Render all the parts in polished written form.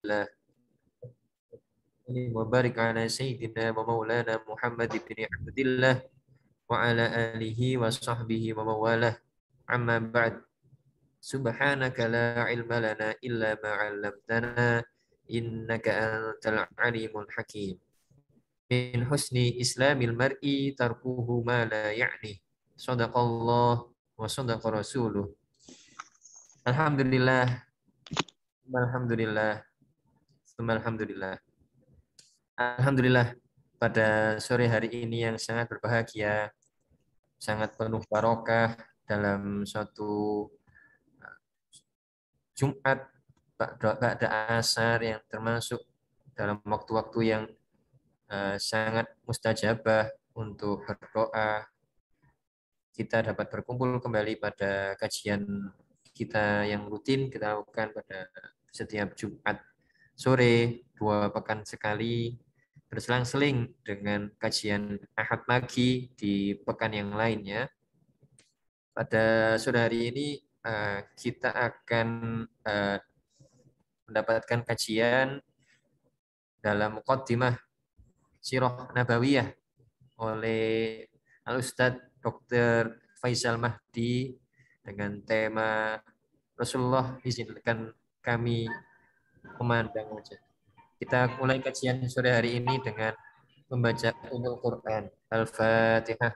الله وبارك على سيدنا ومولانا محمد بن عبد الله وعلى آله وصحبه ومن والاه أما بعد سبحانك لا علم لنا إلا ما علمتنا إنك أنت العليم الحكيم من حسن إسلام المرء تركه ما لا يعنيه صدق الله وصدق رسوله Alhamdulillah, alhamdulillah, alhamdulillah. Alhamdulillah pada sore hari ini yang sangat berbahagia, sangat penuh barokah dalam suatu Jumat ba'da asar yang termasuk dalam waktu-waktu yang sangat mustajabah untuk berdoa. Kita dapat berkumpul kembali pada kajian kita yang rutin kita lakukan pada setiap Jumat sore 2 pekan sekali, berselang-seling dengan kajian Ahad pagi di pekan yang lainnya. Pada sore hari ini kita akan mendapatkan kajian dalam muqaddimah Sirah Nabawiyah oleh Al-Ustadz Dr. Faisal Mahdi dengan tema Rasulullah izinkan kami memandang wajah. Kita mulai kajian sore hari ini dengan membaca Ummul Quran. Al-Fatihah.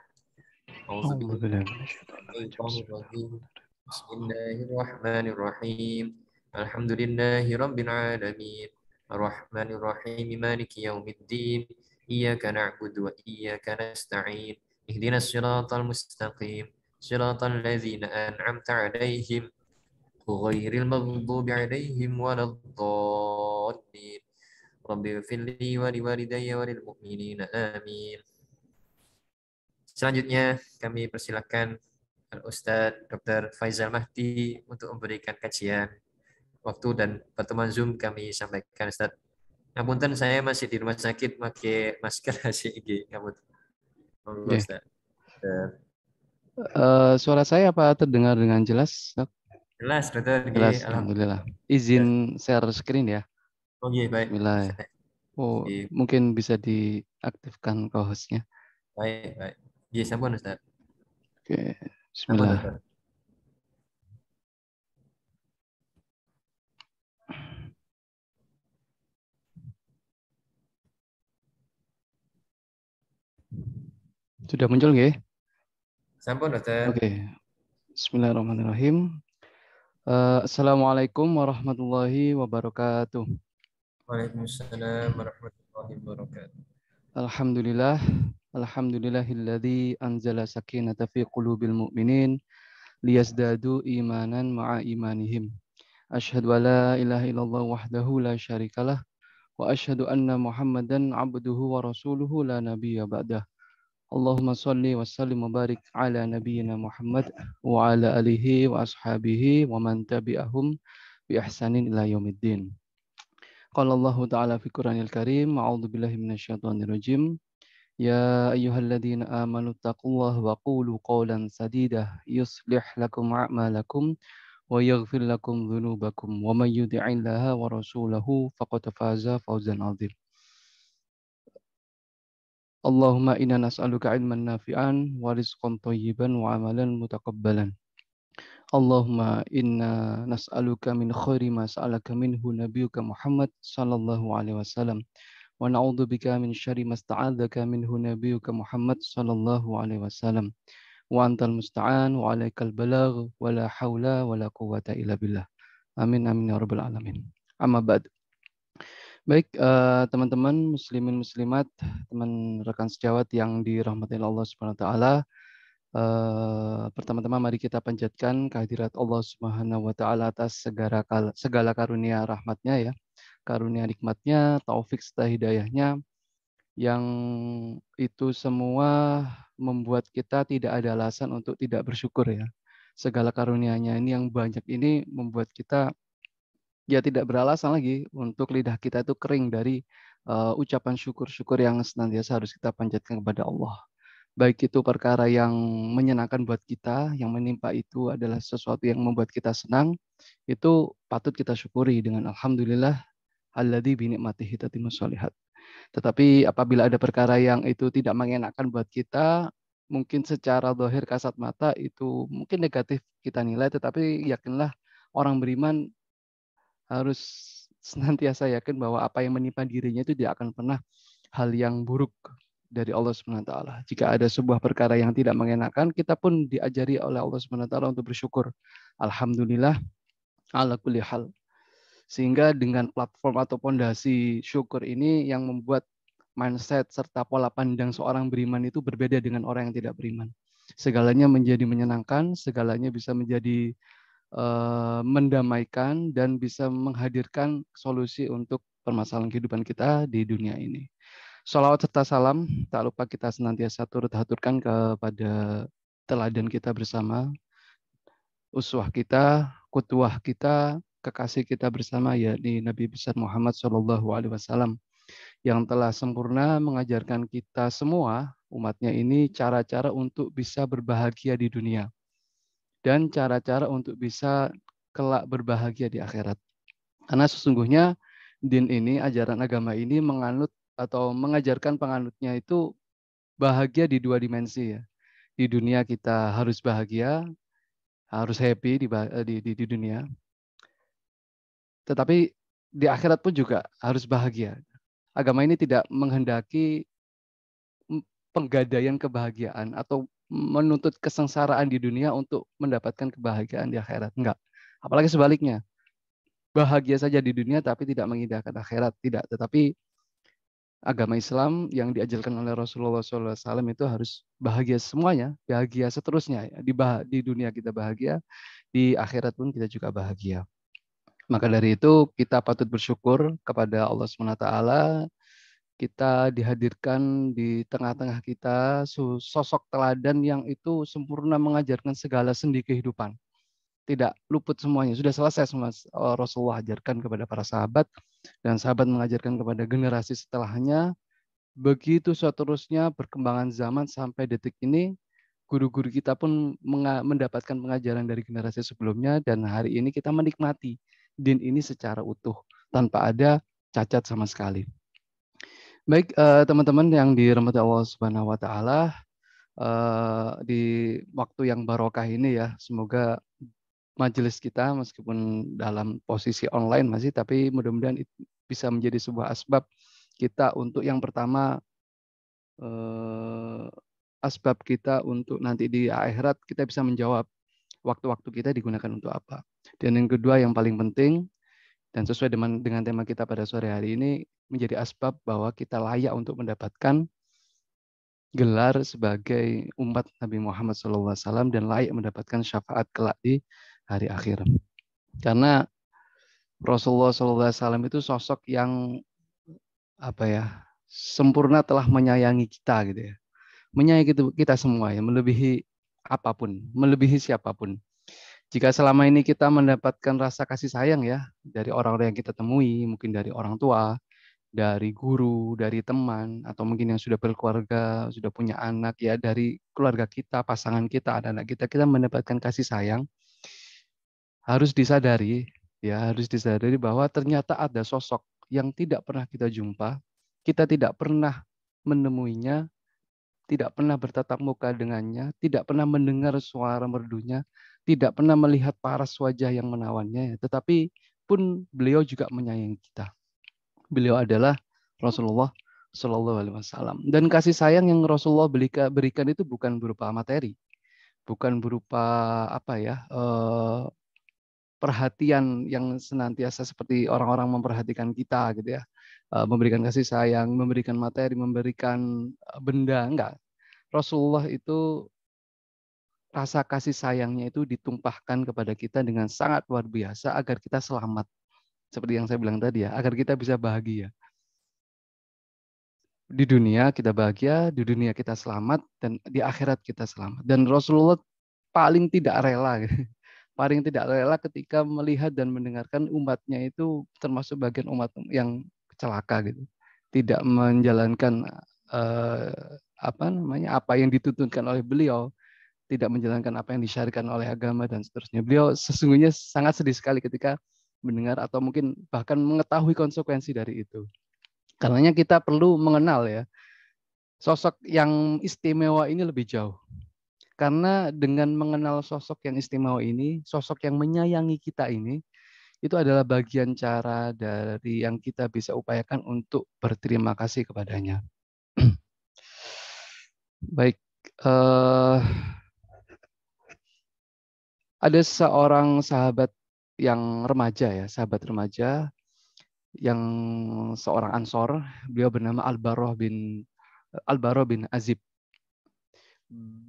Bismillahirrahmanirrahim. Alhamdulillahi Rabbil Alamin. Ar-Rahmanir-Rahim. Maliki Yawmiddin. Iyyaka na'budu wa iyyaka nasta'in. Ihdinas siratal mustaqim. Siratal ladzina an'amta 'alaihim ghairil maghdubi 'alaihim waladdallin. Rabbi firli wa liwalidayya wa lil mu'minina amin. Selanjutnya kami persilakan Ustadz Dr. Faisal Mahdi untuk memberikan kajian. Waktu dan pertemuan Zoom kami sampaikan Ustadz. Ngapunten saya masih di rumah sakit pakai masker HCG. Ngapunten. Monggo Ustadz. Suara saya apa terdengar dengan jelas? Jelas, Dokter. Jelas, alhamdulillah. Izin share screen ya. Oh iya, baik. Bismillah. Oh, mungkin bisa diaktifkan co-hostnya. Baik, baik. Iya, sampun Ustaz. Oke, bismillah. Sudah muncul nggih? Sampun Ustaz. Oke. Bismillahirrahmanirrahim. Assalamualaikum warahmatullahi wabarakatuh. Waalaikumsalam warahmatullahi wabarakatuh. Alhamdulillah, alhamdulillahilladzi anzala sakinata fi qulubil mu'minin liyazdadu imanan ma'a imanihim. Asyhadu an la ilaha illallah wahdahu la syarikalah wa asyhadu anna Muhammadan abduhu wa rasuluhu la nabiyya ba'dah. Allahumma shalli wa sallim wa barik ala nabiyyina Muhammad wa ala alihi wa ashabihi wa man tabi'ahum bi ihsanin ila yaumiddin. Qala Allah Ta'ala fi Qur'anil Karim, a'udzu billahi minasyaitonir rajim. Ya ayyuhalladzina amanu taqullaha wa qulu qawlan sadida yuslih lakum a'malakum wa yaghfir lakum dhunubakum wa may yuti'illaha wa rasulahu faqad faza fawzan 'adzim. Allahumma inna nas'aluka ilman nafi'an wa rizqan thayyiban wa amalan mutaqabbalan. Allahumma inna nas'aluka min khairi ma sa'alaka minhu nabiyyuka Muhammad sallallahu alaihi wasallam wa na'udzubika min syarri ma sta'adzaka minhu nabiyyuka Muhammad sallallahu alaihi wasallam. Wa antal musta'an wa alaikal balagh wa la haula wa la quwwata illa billah. Amin amin ya rabbal alamin. Amma ba'd. Baik, teman-teman muslimin muslimat, teman rekan sejawat yang dirahmati Allah Subhanahu wa taala. Pertama-tama mari kita panjatkan kehadirat Allah Subhanahu wa taala atas segala karunia rahmatnya ya. Karunia nikmatnya, taufik serta hidayahnya yang itu semua membuat kita tidak ada alasan untuk tidak bersyukur ya. Segala karunia-Nya ini yang banyak ini membuat kita ya tidak beralasan lagi untuk lidah kita itu kering dari ucapan syukur-syukur yang senantiasa harus kita panjatkan kepada Allah. Baik itu perkara yang menyenangkan buat kita, yang menimpa itu adalah sesuatu yang membuat kita senang, itu patut kita syukuri dengan alhamdulillah. alladzi bi ni'matihi tatimmus shalihat. Tetapi apabila ada perkara yang itu tidak mengenakan buat kita, mungkin secara zahir kasat mata itu mungkin negatif kita nilai, tetapi yakinlah orang beriman harus senantiasa yakin bahwa apa yang menimpa dirinya itu tidak akan pernah hal yang buruk dari Allah Subhanahu wa taala. Jika ada sebuah perkara yang tidak mengenakan, kita pun diajari oleh Allah Subhanahu wa taala untuk bersyukur. Alhamdulillah ala kulli hal. Sehingga dengan platform atau pondasi syukur ini yang membuat mindset serta pola pandang seorang beriman itu berbeda dengan orang yang tidak beriman. Segalanya menjadi menyenangkan, segalanya bisa menjadi mendamaikan dan bisa menghadirkan solusi untuk permasalahan kehidupan kita di dunia ini. Shalawat serta salam tak lupa kita senantiasa turut haturkan kepada teladan kita bersama, uswah kita, kutuah kita, kekasih kita bersama, yakni Nabi besar Muhammad SAW yang telah sempurna mengajarkan kita semua umatnya ini cara-cara untuk bisa berbahagia di dunia dan cara-cara untuk bisa kelak berbahagia di akhirat. Karena sesungguhnya din ini, ajaran agama ini menganut atau mengajarkan penganutnya itu bahagia di dua dimensi ya. Di dunia kita harus bahagia, harus happy di dunia. Tetapi di akhirat pun juga harus bahagia. Agama ini tidak menghendaki penggadaian kebahagiaan atau menuntut kesengsaraan di dunia untuk mendapatkan kebahagiaan di akhirat. Enggak. Apalagi sebaliknya. Bahagia saja di dunia tapi tidak mengindahkan akhirat. Tidak. Tetapi agama Islam yang diajarkan oleh Rasulullah SAW itu harus bahagia semuanya. Bahagia seterusnya. Di dunia kita bahagia. Di akhirat pun kita juga bahagia. Maka dari itu kita patut bersyukur kepada Allah SWT. Kita dihadirkan di tengah-tengah kita sosok teladan yang itu sempurna mengajarkan segala sendi kehidupan. Tidak luput semuanya. Sudah selesai semua Rasulullah ajarkan kepada para sahabat dan sahabat mengajarkan kepada generasi setelahnya. Begitu seterusnya perkembangan zaman sampai detik ini, guru-guru kita pun mendapatkan pengajaran dari generasi sebelumnya dan hari ini kita menikmati din ini secara utuh tanpa ada cacat sama sekali. Baik, teman-teman yang dirahmati Allah Subhanahu wa taala, di waktu yang barokah ini ya, semoga majelis kita meskipun dalam posisi online masih, tapi mudah-mudahan bisa menjadi sebuah asbab kita untuk yang pertama, asbab kita untuk nanti di akhirat kita bisa menjawab waktu-waktu kita digunakan untuk apa. Dan yang kedua yang paling penting dan sesuai dengan tema kita pada sore hari ini, menjadi asbab bahwa kita layak untuk mendapatkan gelar sebagai umat Nabi Muhammad SAW dan layak mendapatkan syafaat kelak di hari akhir. Karena Rasulullah SAW itu sosok yang sempurna telah menyayangi kita gitu ya, menyayangi kita semua ya, melebihi apapun, melebihi siapapun. Jika selama ini kita mendapatkan rasa kasih sayang ya dari orang-orang yang kita temui, mungkin dari orang tua, dari guru, dari teman, atau mungkin yang sudah berkeluarga, sudah punya anak, ya dari keluarga kita, pasangan kita, anak-anak kita mendapatkan kasih sayang, harus disadari bahwa ternyata ada sosok yang tidak pernah kita jumpa, kita tidak pernah menemuinya, tidak pernah bertatap muka dengannya, tidak pernah mendengar suara merdunya, tidak pernah melihat paras wajah yang menawannya, tetapi pun beliau juga menyayangi kita. Beliau adalah Rasulullah Shallallahu Alaihi Wasallam. Dan kasih sayang yang Rasulullah berikan itu bukan berupa materi, bukan berupa perhatian yang senantiasa seperti orang-orang memperhatikan kita gitu ya, memberikan kasih sayang, memberikan materi, memberikan benda, enggak. Rasulullah itu rasa kasih sayangnya itu ditumpahkan kepada kita dengan sangat luar biasa agar kita selamat. Seperti yang saya bilang tadi ya, agar kita bisa bahagia. Di dunia kita bahagia, di dunia kita selamat, dan di akhirat kita selamat. Dan Rasulullah paling tidak rela, paling tidak rela ketika melihat dan mendengarkan umatnya itu termasuk bagian umat yang celaka gitu, tidak menjalankan apa yang dituntutkan oleh beliau, tidak menjalankan apa yang disyariatkan oleh agama dan seterusnya. Beliau sesungguhnya sangat sedih sekali ketika mendengar atau mungkin bahkan mengetahui konsekuensi dari itu. Karenanya kita perlu mengenal ya sosok yang istimewa ini lebih jauh. Karena dengan mengenal sosok yang istimewa ini, sosok yang menyayangi kita ini, itu adalah bagian cara dari yang kita bisa upayakan untuk berterima kasih kepadanya. Baik, ada seorang sahabat yang remaja ya, sahabat remaja yang seorang Ansor, beliau bernama Al-Bara bin Azib.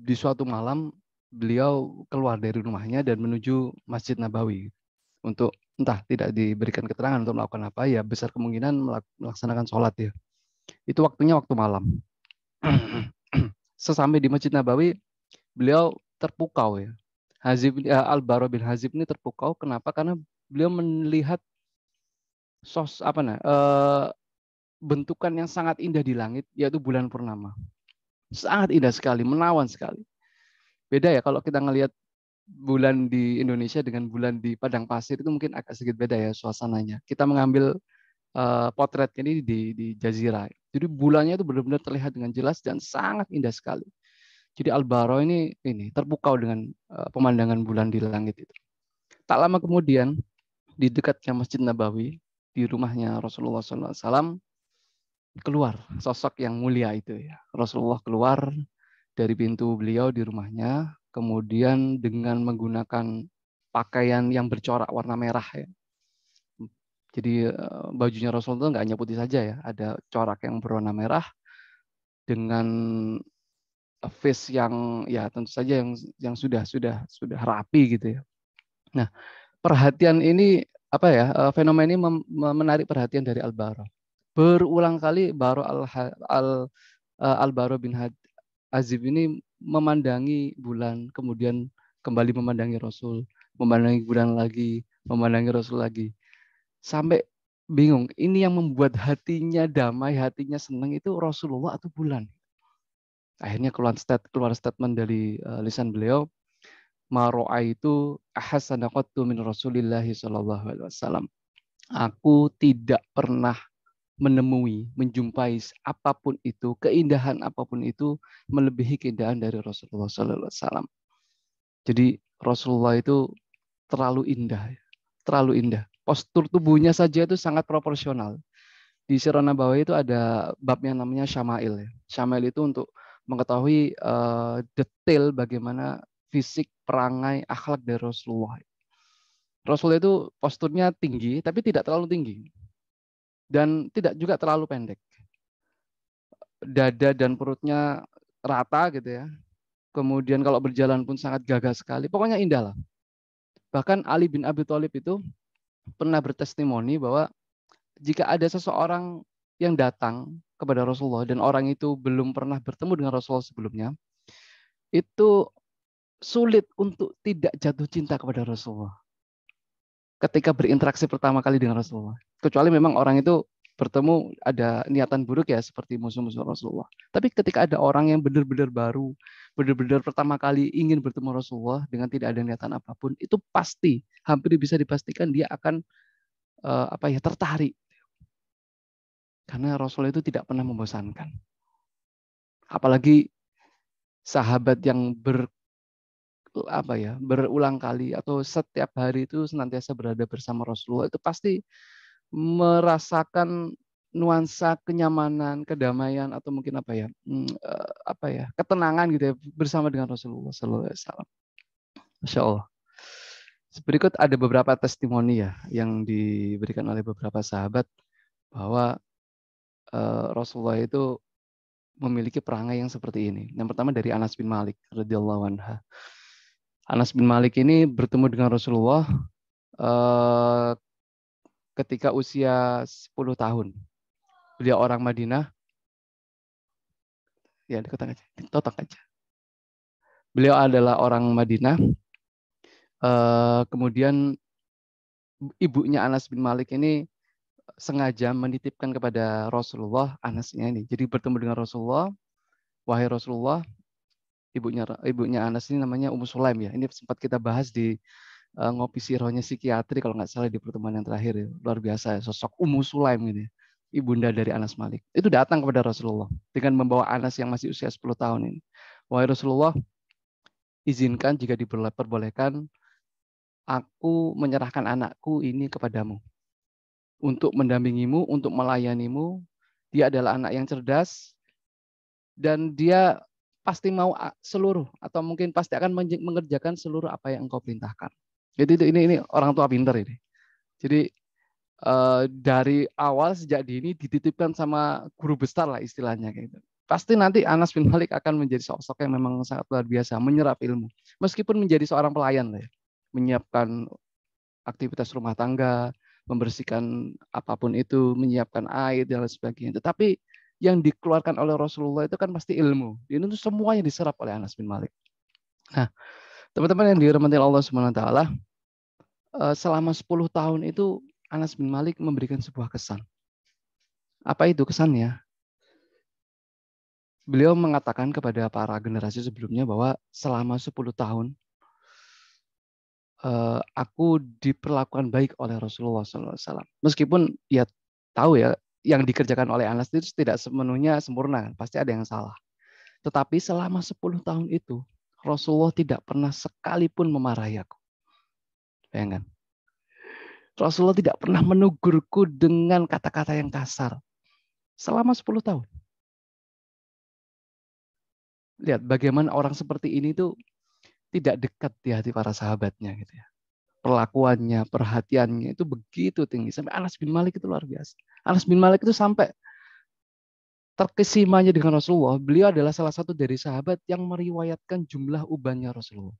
Di suatu malam beliau keluar dari rumahnya dan menuju Masjid Nabawi untuk entah tidak diberikan keterangan untuk melakukan apa ya, besar kemungkinan melaksanakan sholat ya. Itu waktunya waktu malam. Sesampai di Masjid Nabawi, beliau terpukau ya. Al-Bara bin Hazib ini terpukau. Kenapa? Karena beliau melihat bentukan yang sangat indah di langit, yaitu bulan purnama. Sangat indah sekali, menawan sekali. Beda ya kalau kita ngelihat bulan di Indonesia dengan bulan di padang pasir itu mungkin agak sedikit beda ya suasananya. Kita mengambil potret ini di Jazirah. Jadi bulannya itu benar-benar terlihat dengan jelas dan sangat indah sekali. Jadi Al-Bara ini terpukau dengan pemandangan bulan di langit itu. Tak lama kemudian di dekatnya Masjid Nabawi di rumahnya Rasulullah SAW keluar sosok yang mulia itu ya. Rasulullah keluar dari pintu beliau di rumahnya, kemudian dengan menggunakan pakaian yang bercorak warna merah ya. Jadi bajunya Rasulullah nggak hanya putih saja ya, ada corak yang berwarna merah dengan face yang ya tentu saja yang sudah rapi gitu ya. Nah, perhatian ini apa ya? Fenomena ini menarik perhatian dari Al-Bara. Berulang kali Al-Bara bin Azib ini memandangi bulan, kemudian kembali memandangi Rasul, memandangi bulan lagi, memandangi Rasul lagi. Sampai bingung, ini yang membuat hatinya damai, hatinya senang itu Rasulullah atau bulan? Akhirnya keluar statement dari lisan beliau, ma ra'aitu ahsana qattu min Rasulillah sallallahu alaihi wasallam. Aku tidak pernah menjumpai apapun itu, keindahan apapun itu melebihi keindahan dari Rasulullah sallallahu alaihi wasallam. Jadi Rasulullah itu terlalu indah, terlalu indah. Postur tubuhnya saja itu sangat proporsional. Di Sirah Nabawi itu ada bab yang namanya Syama'il. Syama'il itu untuk mengetahui detail bagaimana fisik, perangai, akhlak dari Rasulullah. Rasulullah itu posturnya tinggi, tapi tidak terlalu tinggi. Dan tidak juga terlalu pendek. Dada dan perutnya rata gitu ya. Kemudian kalau berjalan pun sangat gagah sekali. Pokoknya indah lah. Bahkan Ali bin Abi Thalib itu pernah bertestimoni bahwa jika ada seseorang yang datang kepada Rasulullah dan orang itu belum pernah bertemu dengan Rasulullah sebelumnya, itu sulit untuk tidak jatuh cinta kepada Rasulullah ketika berinteraksi pertama kali dengan Rasulullah. Kecuali memang orang itu bertemu ada niatan buruk ya seperti musuh-musuh Rasulullah. Tapi ketika ada orang yang benar-benar baru, benar-benar pertama kali ingin bertemu Rasulullah dengan tidak ada niatan apapun, itu pasti hampir bisa dipastikan dia akan tertarik. Karena Rasulullah itu tidak pernah membosankan. Apalagi sahabat yang berulang kali atau setiap hari itu senantiasa berada bersama Rasulullah itu pasti merasakan nuansa kenyamanan, kedamaian atau mungkin ketenangan gitu ya bersama dengan Rasulullah sallallahu alaihi wasallam. Masya Allah. Berikut ada beberapa testimoni ya yang diberikan oleh beberapa sahabat bahwa Rasulullah itu memiliki perangai yang seperti ini. Yang pertama dari Anas bin Malik radhiyallahu anhu. Anas bin Malik ini bertemu dengan Rasulullah ketika usia 10 tahun. Beliau orang Madinah. Ya, ditotok aja. Beliau adalah orang Madinah. Kemudian ibunya Anas bin Malik ini sengaja menitipkan kepada Rasulullah Anasnya ini. Jadi bertemu dengan Rasulullah, wahai Rasulullah, ibunya Anas ini namanya Ummu Sulaim ya. Ini sempat kita bahas di ngopi sirohnya psikiatri kalau nggak salah di pertemuan yang terakhir ya. Luar biasa ya, sosok Ummu Sulaim ini, ibunda dari Anas Malik. Itu datang kepada Rasulullah dengan membawa Anas yang masih usia 10 tahun ini. Wahai Rasulullah, izinkan jika diperbolehkan aku menyerahkan anakku ini kepadamu untuk mendampingimu, untuk melayanimu. Dia adalah anak yang cerdas dan dia pasti mau seluruh atau mungkin pasti akan mengerjakan seluruh apa yang engkau perintahkan. Jadi ini orang tua pinter ini. Jadi dari awal sejak dini dititipkan sama guru besar lah istilahnya gitu. Pasti nanti Anas bin Malik akan menjadi sosok yang memang sangat luar biasa, menyerap ilmu. Meskipun menjadi seorang pelayan lah ya, menyiapkan aktivitas rumah tangga, membersihkan apapun itu, menyiapkan air dan lain sebagainya. Tetapi yang dikeluarkan oleh Rasulullah itu kan pasti ilmu. Ini tuh semuanya diserap oleh Anas bin Malik. Nah, teman-teman yang dirahmati Allah Subhanahu wa taala, selama 10 tahun itu Anas bin Malik memberikan sebuah kesan. Apa itu kesannya? Beliau mengatakan kepada para generasi sebelumnya bahwa selama 10 tahun aku diperlakukan baik oleh Rasulullah SAW. Meskipun ya tahu ya, yang dikerjakan oleh Anas itu tidak sepenuhnya sempurna, pasti ada yang salah. Tetapi selama 10 tahun itu, Rasulullah tidak pernah sekalipun memarahi aku. Bayangkan. Rasulullah tidak pernah menegurku dengan kata-kata yang kasar. Selama 10 tahun. Lihat bagaimana orang seperti ini tuh tidak dekat di hati para sahabatnya gitu ya. Perlakuannya, perhatiannya itu begitu tinggi. Sampai Anas bin Malik itu luar biasa. Anas bin Malik itu sampai terkesimanya dengan Rasulullah. Beliau adalah salah satu dari sahabat yang meriwayatkan jumlah ubannya Rasulullah.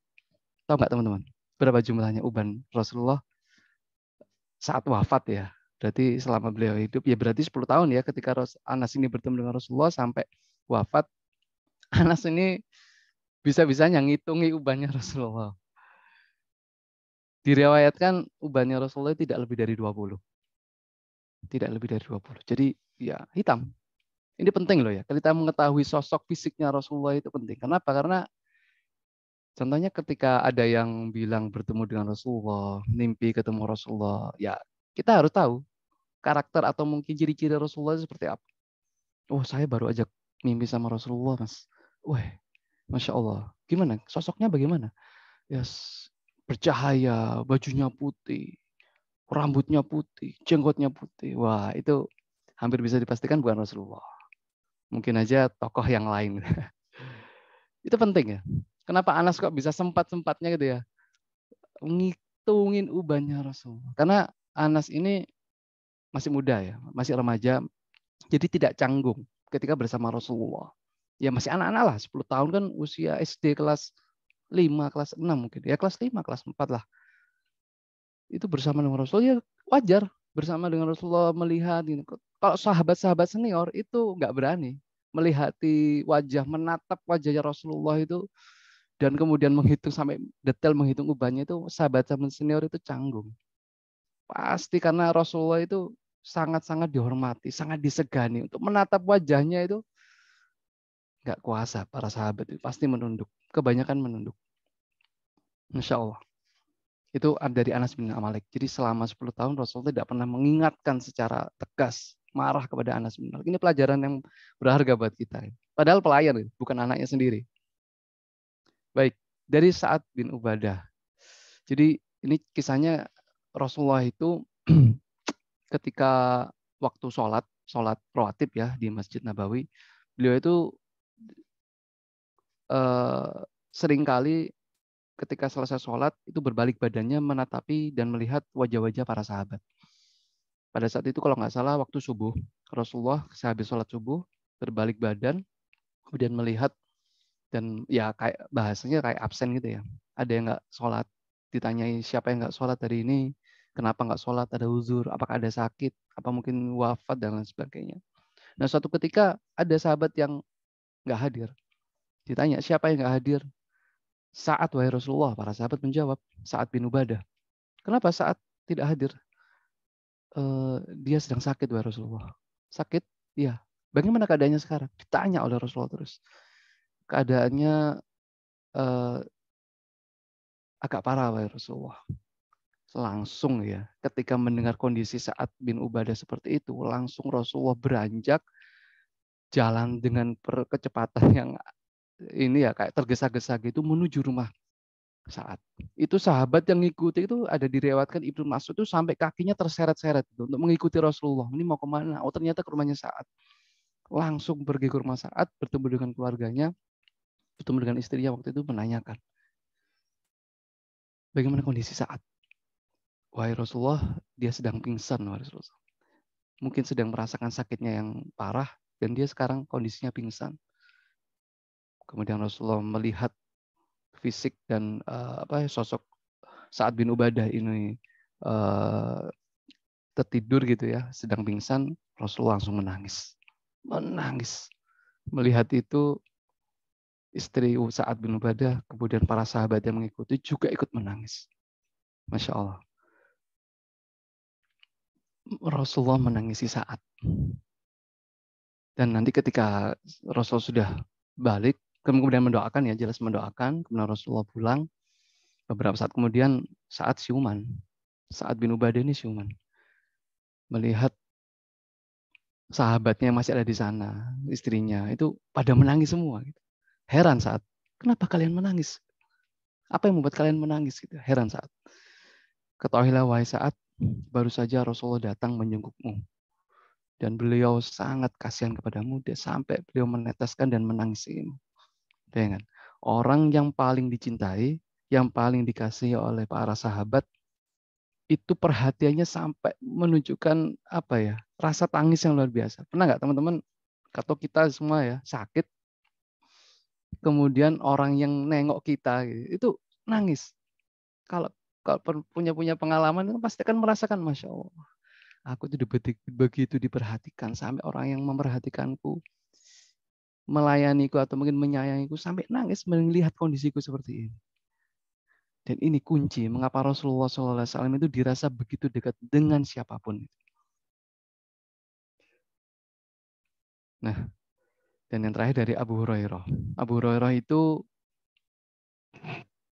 Tahu nggak teman-teman? Berapa jumlahnya uban Rasulullah saat wafat ya? Berarti selama beliau hidup, ya berarti 10 tahun ya ketika Anas ini bertemu dengan Rasulullah sampai wafat. Anas ini bisa-bisanya ngitungi ubannya Rasulullah. Diriwayatkan ubannya Rasulullah tidak lebih dari 20. Tidak lebih dari 20. Jadi ya hitam. Ini penting loh ya. Kita mengetahui sosok fisiknya Rasulullah itu penting. Kenapa? Karena contohnya ketika ada yang bilang bertemu dengan Rasulullah, mimpi ketemu Rasulullah, ya kita harus tahu karakter atau mungkin ciri-ciri Rasulullah itu seperti apa. Oh, saya baru aja mimpi sama Rasulullah, Mas. Wah, Masya Allah. Gimana? Sosoknya bagaimana? Ya, bercahaya, bajunya putih, rambutnya putih, jenggotnya putih. Wah, itu hampir bisa dipastikan bukan Rasulullah. Mungkin aja tokoh yang lain. Itu penting ya. Kenapa Anas kok bisa sempat-sempatnya gitu ya ngitungin ubannya Rasulullah? Karena Anas ini masih muda ya, masih remaja, jadi tidak canggung ketika bersama Rasulullah. Ya masih anak-anak lah, 10 tahun kan usia SD kelas 5, kelas 6 mungkin. Ya kelas 5, kelas 4 lah. Itu bersama dengan Rasulullah ya wajar bersama dengan Rasulullah melihat ini. Kalau sahabat-sahabat senior itu nggak berani melihati wajah, menatap wajahnya Rasulullah itu dan kemudian menghitung sampai detail menghitung ubannya itu sahabat-sahabat senior itu canggung. Pasti karena Rasulullah itu sangat-sangat dihormati, sangat disegani. Untuk menatap wajahnya itu nggak kuasa para sahabat itu pasti menunduk. Kebanyakan menunduk. Insya Allah. Itu dari Anas bin Malik. Jadi selama 10 tahun Rasulullah tidak pernah mengingatkan secara tegas, marah kepada Anas bin Malik. Ini pelajaran yang berharga buat kita. Padahal pelayan, bukan anaknya sendiri. Baik, dari Sa'ad bin Ubadah. Jadi ini kisahnya Rasulullah itu ketika waktu sholat rawatib ya di Masjid Nabawi, beliau itu seringkali ketika selesai sholat itu berbalik badannya menatapi dan melihat wajah-wajah para sahabat. Pada saat itu kalau nggak salah waktu subuh, Rasulullah sehabis sholat subuh berbalik badan, kemudian melihat dan ya kayak bahasanya kayak absen gitu ya. Ada yang nggak sholat, ditanyai siapa yang nggak sholat hari ini, kenapa nggak sholat, ada uzur, apakah ada sakit, apa mungkin wafat dan lain sebagainya. Nah suatu ketika ada sahabat yang nggak hadir. Ditanya siapa yang nggak hadir? Sa'ad wahai Rasulullah. Para sahabat menjawab Sa'ad bin Ubadah. Kenapa Sa'ad tidak hadir? Dia sedang sakit wahai Rasulullah. Sakit? Iya. Bagaimana keadaannya sekarang? Ditanya oleh Rasulullah terus. Keadaannya agak parah wahai Rasulullah. Langsung ya, ketika mendengar kondisi Sa'ad bin Ubadah seperti itu, langsung Rasulullah beranjak jalan dengan kecepatan yang ini ya kayak tergesa-gesa gitu menuju rumah Sa'ad. Itu sahabat yang ngikuti itu ada direwatkan Ibnu Mas'ud itu sampai kakinya terseret-seret gitu, untuk mengikuti Rasulullah. Ini mau kemana? Oh ternyata ke rumahnya Sa'ad. Langsung pergi ke rumah Sa'ad, bertemu dengan keluarganya, bertemu dengan istrinya waktu itu menanyakan, bagaimana kondisi Sa'ad? Wahai Rasulullah, dia sedang pingsan, wahai Rasulullah. Mungkin sedang merasakan sakitnya yang parah, dan dia sekarang kondisinya pingsan. Kemudian Rasulullah melihat fisik dan sosok Sa'ad bin Ubadah ini tertidur gitu ya, sedang pingsan. Rasulullah langsung menangis. Menangis. Melihat itu, istri Sa'ad bin Ubadah, kemudian para sahabat yang mengikuti juga ikut menangis. Masya Allah. Rasulullah menangisi Sa'ad. Dan nanti ketika Rasul sudah balik, kemudian mendoakan ya, jelas mendoakan, kemudian Rasulullah pulang, beberapa saat kemudian Sa'ad siuman. Sa'ad bin Ubadah ini siuman. Melihat sahabatnya masih ada di sana, istrinya, itu pada menangis semua. Gitu. Heran Sa'ad, kenapa kalian menangis? Apa yang membuat kalian menangis? Gitu. Heran Sa'ad. Ketahuilah wahai Sa'ad, baru saja Rasulullah datang menjengukmu. Dan beliau sangat kasihan kepadamu, dia sampai beliau meneteskan dan menangisimu. Dengan orang yang paling dicintai, yang paling dikasihi oleh para sahabat, itu perhatiannya sampai menunjukkan apa ya, rasa tangis yang luar biasa. Pernah nggak teman-teman, atau kita semua ya sakit, kemudian orang yang nengok kita gitu, itu nangis. Kalau punya pengalaman itu pasti akan merasakan, Masya Allah, aku itu begitu diperhatikan sampai orang yang memperhatikanku, melayaniku atau mungkin menyayangiku sampai nangis melihat kondisiku seperti ini. Dan ini kunci mengapa Rasulullah SAW itu dirasa begitu dekat dengan siapapun. Nah, dan yang terakhir dari Abu Hurairah. Abu Hurairah itu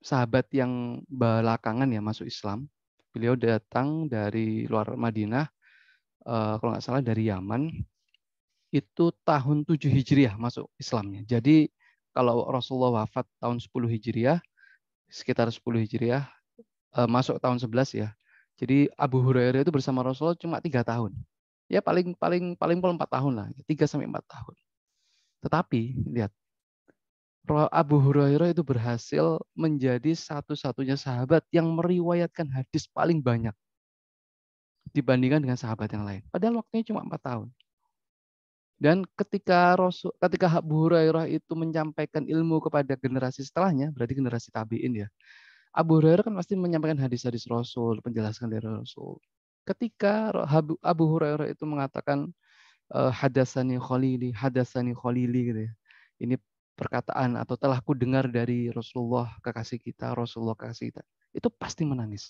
sahabat yang belakangan ya masuk Islam. Beliau datang dari luar Madinah, kalau nggak salah dari Yaman, itu tahun 7 Hijriah masuk Islamnya. Jadi kalau Rasulullah wafat tahun 10 Hijriah, sekitar 10 Hijriah, masuk tahun 11 ya. Jadi Abu Hurairah itu bersama Rasulullah cuma 3 tahun. Ya paling 4 tahun lah, 3 sampai 4 tahun. Tetapi lihat, Abu Hurairah itu berhasil menjadi satu-satunya sahabat yang meriwayatkan hadis paling banyak dibandingkan dengan sahabat yang lain. Padahal waktunya cuma 4 tahun. Dan ketika Abu Hurairah itu menyampaikan ilmu kepada generasi setelahnya, berarti generasi tabi'in ya. Abu Hurairah kan pasti menyampaikan hadis-hadis Rasul, penjelasan dari Rasul. Ketika Abu Hurairah itu mengatakan hadasani khalili gitu ya. Ini perkataan atau telah ku dengar dari Rasulullah kekasih kita, Rasulullah kekasih kita. Itu pasti menangis.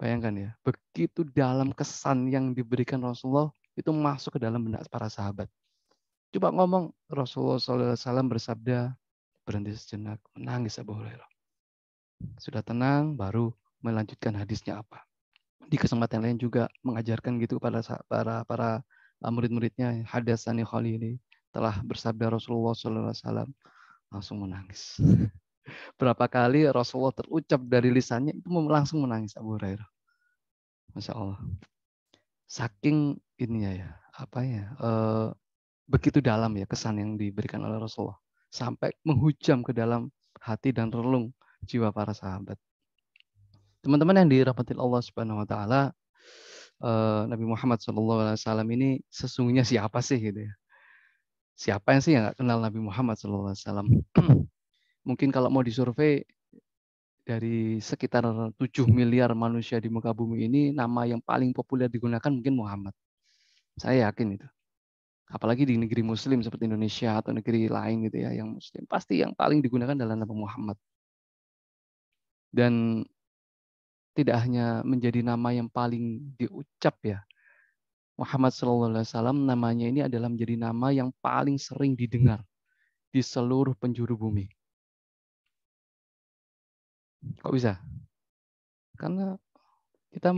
Bayangkan ya, begitu dalam kesan yang diberikan Rasulullah itu masuk ke dalam benak para sahabat. Coba ngomong, Rasulullah SAW bersabda, berhenti sejenak, menangis Abu Hurairah. Sudah tenang, baru melanjutkan hadisnya apa. Di kesempatan lain juga mengajarkan gitu kepada para murid-muridnya, hadasani khalili, telah bersabda Rasulullah SAW, langsung menangis. Berapa kali Rasulullah terucap dari lisannya itu langsung menangis Abu Hurairah. Masya Allah. Saking ini ya, begitu dalam ya kesan yang diberikan oleh Rasulullah, sampai menghujam ke dalam hati dan relung jiwa para sahabat. Teman-teman yang dirahmati Allah Subhanahu Wa Taala, Nabi Muhammad SAW ini sesungguhnya siapa sih gitu ya? Siapa yang sih yang nggak kenal Nabi Muhammad SAW? Mungkin kalau mau disurvei dari sekitar 7 miliar manusia di muka bumi ini, nama yang paling populer digunakan mungkin Muhammad. Saya yakin itu. Apalagi di negeri Muslim seperti Indonesia atau negeri lain gitu ya, yang Muslim, pasti yang paling digunakan adalah Nabi Muhammad. Dan tidak hanya menjadi nama yang paling diucap ya, Muhammad SAW namanya ini adalah menjadi nama yang paling sering didengar di seluruh penjuru bumi. Kok bisa? Karena kita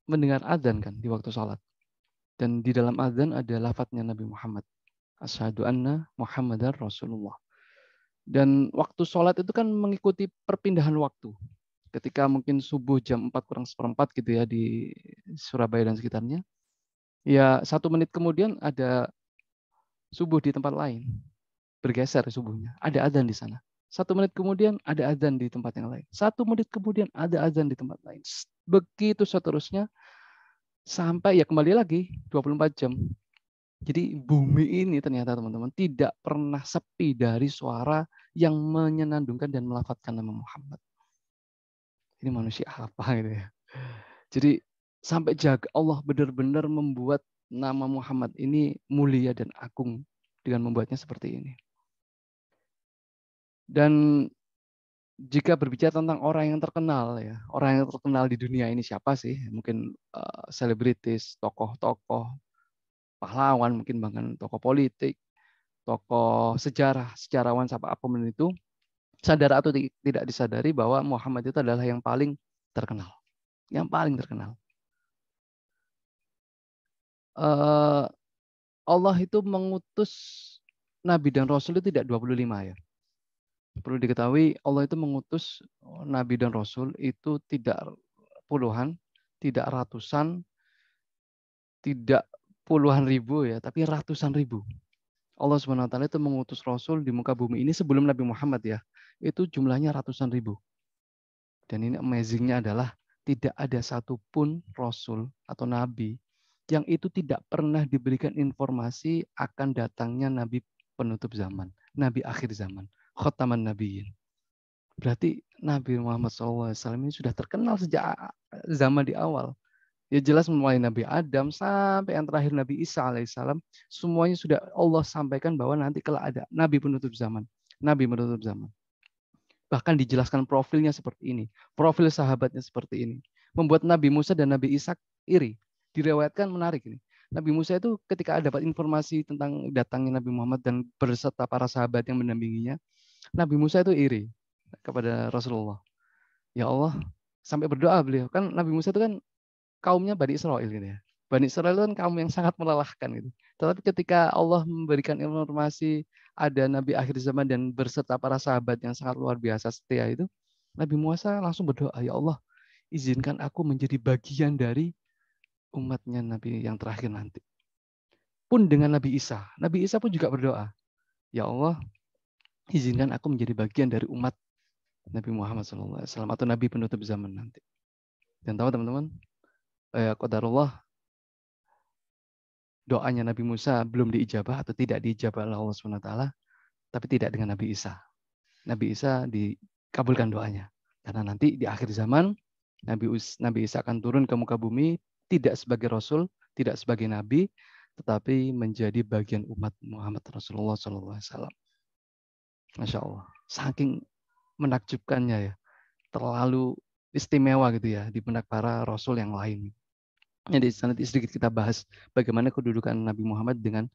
mendengar azan kan di waktu sholat. Dan di dalam azan ada lafadznya Nabi Muhammad. Asyhadu anna Muhammadar Rasulullah. Dan waktu sholat itu kan mengikuti perpindahan waktu. Ketika mungkin subuh jam 4 kurang seperempat gitu ya di Surabaya dan sekitarnya. Ya 1 menit kemudian ada subuh di tempat lain. Bergeser subuhnya. Ada azan di sana. 1 menit kemudian ada azan di tempat yang lain. 1 menit kemudian ada azan di tempat lain. Begitu seterusnya sampai ya kembali lagi 24 jam. Jadi bumi ini ternyata teman-teman tidak pernah sepi dari suara yang menyenandungkan dan melafadzkan nama Muhammad. Ini manusia apa gitu ya. Jadi sampai jaga Allah benar-benar membuat nama Muhammad ini mulia dan agung dengan membuatnya seperti ini. Dan jika berbicara tentang orang yang terkenal ya, orang yang terkenal di dunia ini siapa sih? Mungkin selebritis, tokoh-tokoh, pahlawan, mungkin bahkan tokoh politik, tokoh sejarah, sejarawan, siapa apapun itu, sadar atau tidak disadari bahwa Muhammad itu adalah yang paling terkenal. Yang paling terkenal. Allah itu mengutus Nabi dan Rasul itu tidak 25 ya. Perlu diketahui Allah itu mengutus Nabi dan Rasul itu tidak puluhan, tidak ratusan, tidak puluhan ribu ya, tapi ratusan ribu. Allah Subhanahu wa taala itu mengutus Rasul di muka bumi ini sebelum Nabi Muhammad ya. Itu jumlahnya ratusan ribu. Dan ini amazingnya adalah tidak ada satupun Rasul atau Nabi yang itu tidak pernah diberikan informasi akan datangnya Nabi penutup zaman, Nabi akhir zaman, Khotaman Nabiyyin. Berarti Nabi Muhammad SAW ini sudah terkenal sejak zaman di awal. Ya jelas mulai Nabi Adam sampai yang terakhir Nabi Isa alaihissalam, semuanya sudah Allah sampaikan bahwa nanti kalau ada Nabi penutup zaman, Nabi penutup zaman. Bahkan dijelaskan profilnya seperti ini, profil sahabatnya seperti ini. Membuat Nabi Musa dan Nabi Ishak iri. Diriwayatkan menarik ini. Nabi Musa itu ketika dapat informasi tentang datangnya Nabi Muhammad dan berserta para sahabat yang mendampinginya, Nabi Musa itu iri kepada Rasulullah. Ya Allah, sampai berdoa beliau. Kan Nabi Musa itu kan kaumnya Bani Israel gitu ya. Bani Israel itu kan kaum yang sangat melelahkan gitu. Tetapi ketika Allah memberikan informasi ada Nabi akhir zaman dan berserta para sahabat yang sangat luar biasa setia itu, Nabi Musa langsung berdoa, ya Allah, izinkan aku menjadi bagian dari umatnya Nabi yang terakhir nanti. Pun dengan Nabi Isa pun juga berdoa, ya Allah, izinkan aku menjadi bagian dari umat Nabi Muhammad SAW atau Nabi penutup zaman nanti. Dan tahu teman-teman, qadarullah, doanya Nabi Musa belum diijabah atau tidak diijabah oleh Allah SWT, tapi tidak dengan Nabi Isa. Nabi Isa dikabulkan doanya. Karena nanti di akhir zaman, Nabi Isa akan turun ke muka bumi, tidak sebagai Rasul, tidak sebagai Nabi, tetapi menjadi bagian umat Muhammad Rasulullah SAW. Masya Allah. Saking menakjubkannya ya. Terlalu istimewa gitu ya di benak para Rasul yang lain. Jadi nanti sedikit kita bahas bagaimana kedudukan Nabi Muhammad dengan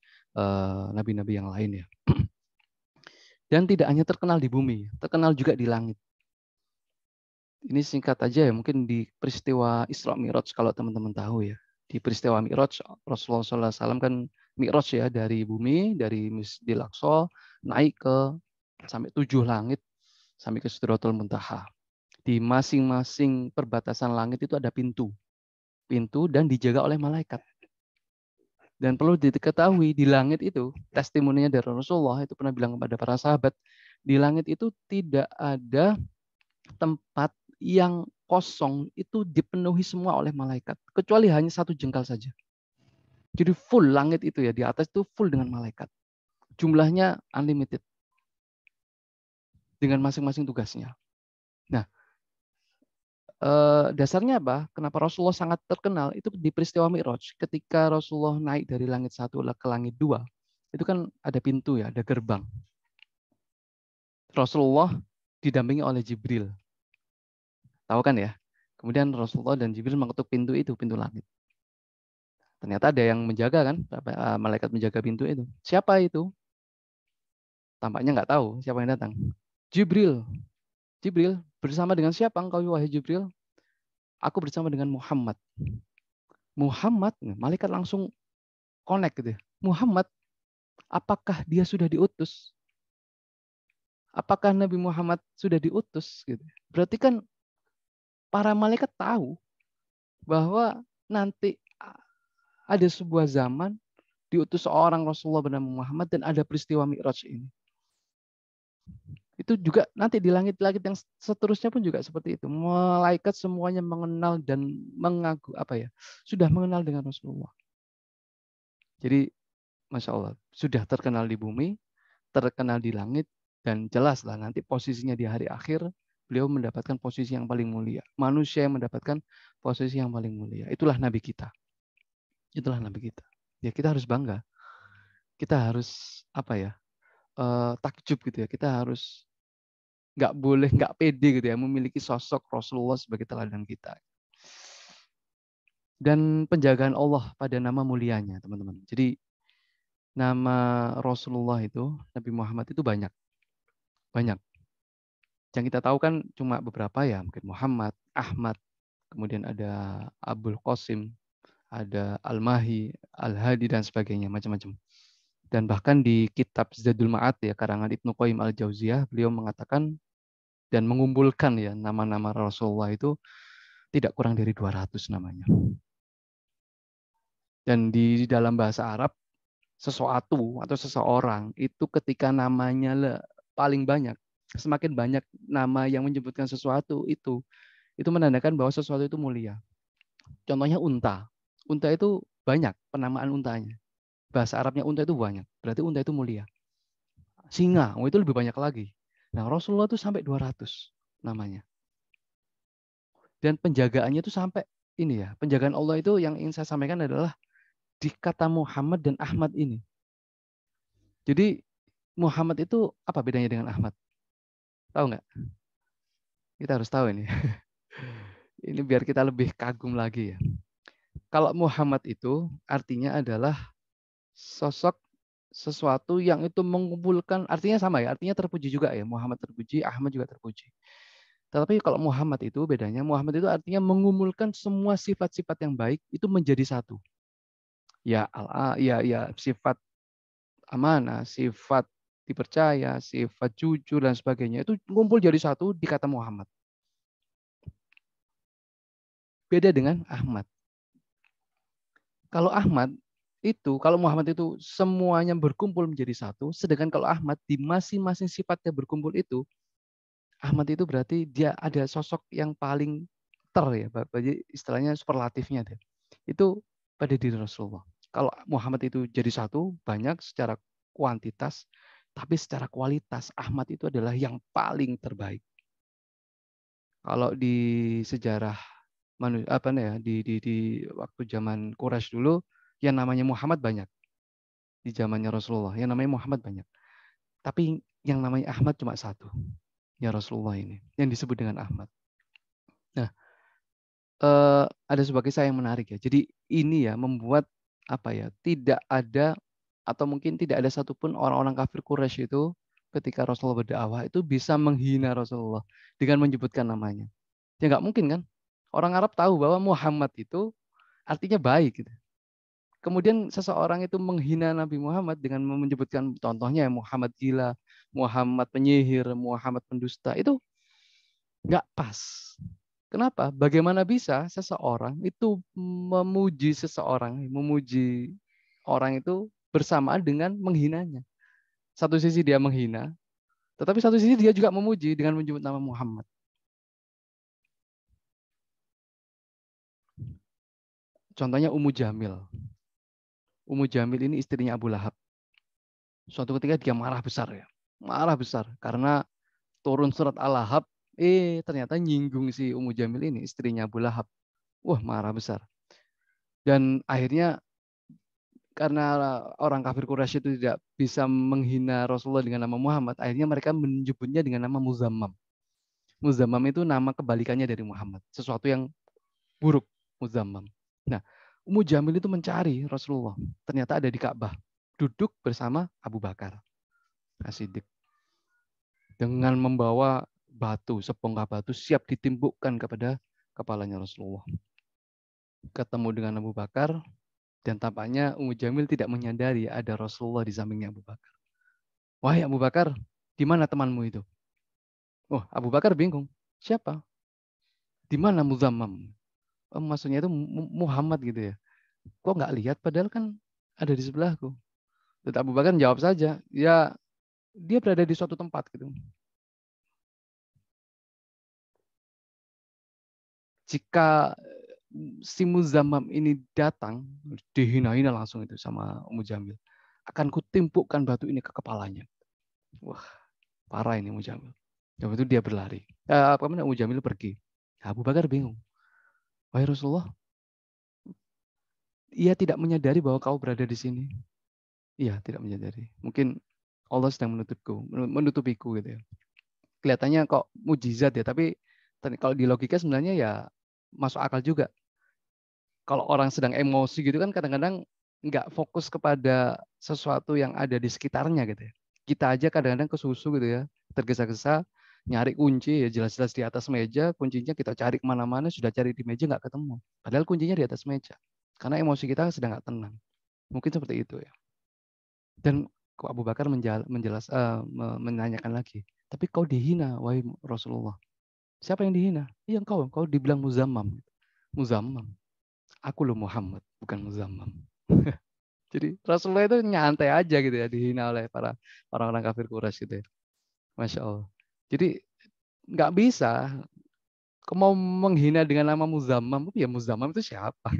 nabi-nabi yang lain ya. Dan tidak hanya terkenal di bumi, terkenal juga di langit. Ini singkat aja ya, mungkin di peristiwa Isra Mi'raj kalau teman-teman tahu ya. Di peristiwa Mi'raj, Rasulullah SAW kan Mi'raj ya dari bumi, dari Masjidil Aqsa, naik ke sampai 7 langit, sampai ke Sidratul Muntaha. Di masing-masing perbatasan langit itu ada pintu dan dijaga oleh malaikat. Dan perlu diketahui di langit itu, testimoninya dari Rasulullah itu pernah bilang kepada para sahabat, di langit itu tidak ada tempat yang kosong itu dipenuhi semua oleh malaikat, kecuali hanya 1 jengkal saja. Jadi full langit itu ya, di atas itu full dengan malaikat. Jumlahnya unlimited. Dengan masing-masing tugasnya. Nah, dasarnya apa? Kenapa Rasulullah sangat terkenal? Itu di peristiwa Mi'raj. Ketika Rasulullah naik dari langit 1 ke langit 2, itu kan ada pintu ya, ada gerbang. Rasulullah didampingi oleh Jibril. Tahu kan ya? Kemudian Rasulullah dan Jibril mengetuk pintu itu, pintu langit. Ternyata ada yang menjaga kan, malaikat menjaga pintu itu. Siapa itu? Tampaknya nggak tahu siapa yang datang. Jibril. Jibril, bersama dengan siapa engkau wahai Jibril? Aku bersama dengan Muhammad. Muhammad, malaikat langsung connect gitu ya. Muhammad, apakah dia sudah diutus? Apakah Nabi Muhammad sudah diutus? Gitu. Berarti kan para malaikat tahu bahwa nanti ada sebuah zaman diutus seorang Rasulullah bernama Muhammad dan ada peristiwa Mi'raj ini. Itu juga nanti di langit-langit yang seterusnya pun juga seperti itu. Malaikat semuanya mengenal dan mengaku sudah mengenal dengan Rasulullah. Jadi Masya Allah, sudah terkenal di bumi, terkenal di langit, dan jelaslah nanti posisinya di hari akhir, beliau mendapatkan posisi yang paling mulia. Manusia yang mendapatkan posisi yang paling mulia. Itulah Nabi kita. Itulah Nabi kita. Ya kita harus bangga. Kita harus takjub gitu ya. Kita harus nggak pede gitu ya, memiliki sosok Rasulullah sebagai teladan kita. Dan penjagaan Allah pada nama mulianya, teman-teman. Jadi nama Rasulullah itu, Nabi Muhammad itu banyak. Banyak. Yang kita tahu kan cuma beberapa ya, mungkin Muhammad, Ahmad, kemudian ada Abul Qasim, ada Al-Mahi, Al-Hadi, dan sebagainya, macam-macam. Dan bahkan di kitab Zadul Ma'ad ya, karangan Ibnu Qayyim Al-Jauziyah, beliau mengatakan dan mengumpulkan ya nama-nama Rasulullah itu tidak kurang dari 200 namanya. Dan di dalam bahasa Arab, sesuatu atau seseorang itu ketika namanya paling banyak, semakin banyak nama yang menyebutkan sesuatu itu menandakan bahwa sesuatu itu mulia. Contohnya unta. Unta itu banyak penamaan untanya. Bahasa Arabnya unta itu banyak. Berarti unta itu mulia. Singa, itu lebih banyak lagi. Nah, Rasulullah itu sampai 200 namanya. Dan penjagaannya itu sampai ini ya. Penjagaan Allah itu yang ingin saya sampaikan adalah di kata Muhammad dan Ahmad ini. Jadi Muhammad itu apa bedanya dengan Ahmad? Tahu nggak? Kita harus tahu ini. Ini biar kita lebih kagum lagi ya. Kalau Muhammad itu artinya adalah sosok sesuatu yang itu mengumpulkan, artinya sama ya, artinya terpuji juga ya. Muhammad terpuji, Ahmad juga terpuji. Tetapi kalau Muhammad itu bedanya, Muhammad itu artinya mengumpulkan semua sifat-sifat yang baik itu menjadi satu. Ya, sifat amanah, sifat dipercaya, sifat jujur dan sebagainya itu ngumpul jadi satu di kata Muhammad. Beda dengan Ahmad. Kalau Ahmad itu, kalau Muhammad itu semuanya berkumpul menjadi satu, sedangkan kalau Ahmad di masing-masing sifatnya berkumpul itu, Ahmad itu berarti dia ada sosok yang paling ya, jadi istilahnya superlatifnya deh. Itu pada diri Rasulullah. Kalau Muhammad itu jadi satu, banyak secara kuantitas, tapi secara kualitas Ahmad itu adalah yang paling terbaik. Kalau di sejarah di waktu zaman Quraisy dulu, yang namanya Muhammad banyak. Di zamannya Rasulullah, yang namanya Muhammad banyak. Tapi yang namanya Ahmad cuma satu. Ya Rasulullah ini, yang disebut dengan Ahmad. Nah, ada sebuah kisah yang menarik ya. Jadi ini ya membuat tidak ada atau mungkin tidak ada satupun orang-orang kafir Quraisy itu ketika Rasulullah berdakwah itu bisa menghina Rasulullah dengan menyebutkan namanya. Ya nggak mungkin kan? Orang Arab tahu bahwa Muhammad itu artinya baik. Gitu. Kemudian seseorang itu menghina Nabi Muhammad dengan menyebutkan contohnya Muhammad gila, Muhammad penyihir, Muhammad pendusta. Itu nggak pas. Kenapa? Bagaimana bisa seseorang itu memuji orang itu bersamaan dengan menghinanya. Satu sisi dia menghina, tetapi satu sisi dia juga memuji dengan menyebut nama Muhammad. Contohnya Ummu Jamil. Ummu Jamil ini istrinya Abu Lahab. Suatu ketika dia marah besar ya. Marah besar karena turun surat Al-Lahab, ternyata nyinggung si Ummu Jamil ini, istrinya Abu Lahab. Wah, marah besar. Dan akhirnya karena orang kafir Quraisy itu tidak bisa menghina Rasulullah dengan nama Muhammad, akhirnya mereka menyebutnya dengan nama Muzammam. Muzammam itu nama kebalikannya dari Muhammad. Sesuatu yang buruk, Muzammam. Nah, Ummu Jamil itu mencari Rasulullah. Ternyata ada di Ka'bah. Duduk bersama Abu Bakar As-Siddiq. Dengan membawa batu, sebongkah batu siap ditimbukkan kepada kepalanya Rasulullah. Ketemu dengan Abu Bakar, dan tampaknya Ummu Jamil tidak menyadari ada Rasulullah di sampingnya Abu Bakar. Wahai Abu Bakar, di mana temanmu itu? Oh, Abu Bakar bingung. Siapa? Di mana Muzammam? Oh, maksudnya itu Muhammad gitu ya. Kok nggak lihat padahal kan ada di sebelahku. Tetapi Abu Bakar jawab saja, ya dia berada di suatu tempat gitu. Jika si Muzammam ini datang, dihina-hina langsung itu sama Ummu Jamil. Akan kutimpukkan batu ini ke kepalanya. Wah, parah ini Ummu Jamil. Habis itu dia berlari. Kemudian Ummu Jamil pergi. Abu Bakar bingung. Wahai Rasulullah, ia tidak menyadari bahwa kau berada di sini. Iya, tidak menyadari. Mungkin Allah sedang menutupiku gitu ya. Kelihatannya kok mujizat ya, tapi kalau di logika sebenarnya ya masuk akal juga. Kalau orang sedang emosi gitu kan kadang-kadang nggak fokus kepada sesuatu yang ada di sekitarnya gitu ya. Kita aja kadang-kadang kesusu gitu ya, tergesa-gesa nyari kunci ya jelas-jelas di atas meja, kuncinya kita cari kemana-mana, sudah cari di meja nggak ketemu. Padahal kuncinya di atas meja. Karena emosi kita sedang nggak tenang. Mungkin seperti itu ya. Dan kok Abu Bakar menanyakan lagi, tapi kau dihina, wahai Rasulullah. Siapa yang dihina? Iya kau dibilang Muzammam. Muzammam. Aku loh Muhammad, bukan Muzammam. Jadi Rasulullah itu nyantai aja gitu ya, dihina oleh para orang-orang kafir Quraisy gitu ya. Masya Allah. Jadi nggak bisa, kau mau menghina dengan nama Muzammam, ya Muzammam itu siapa?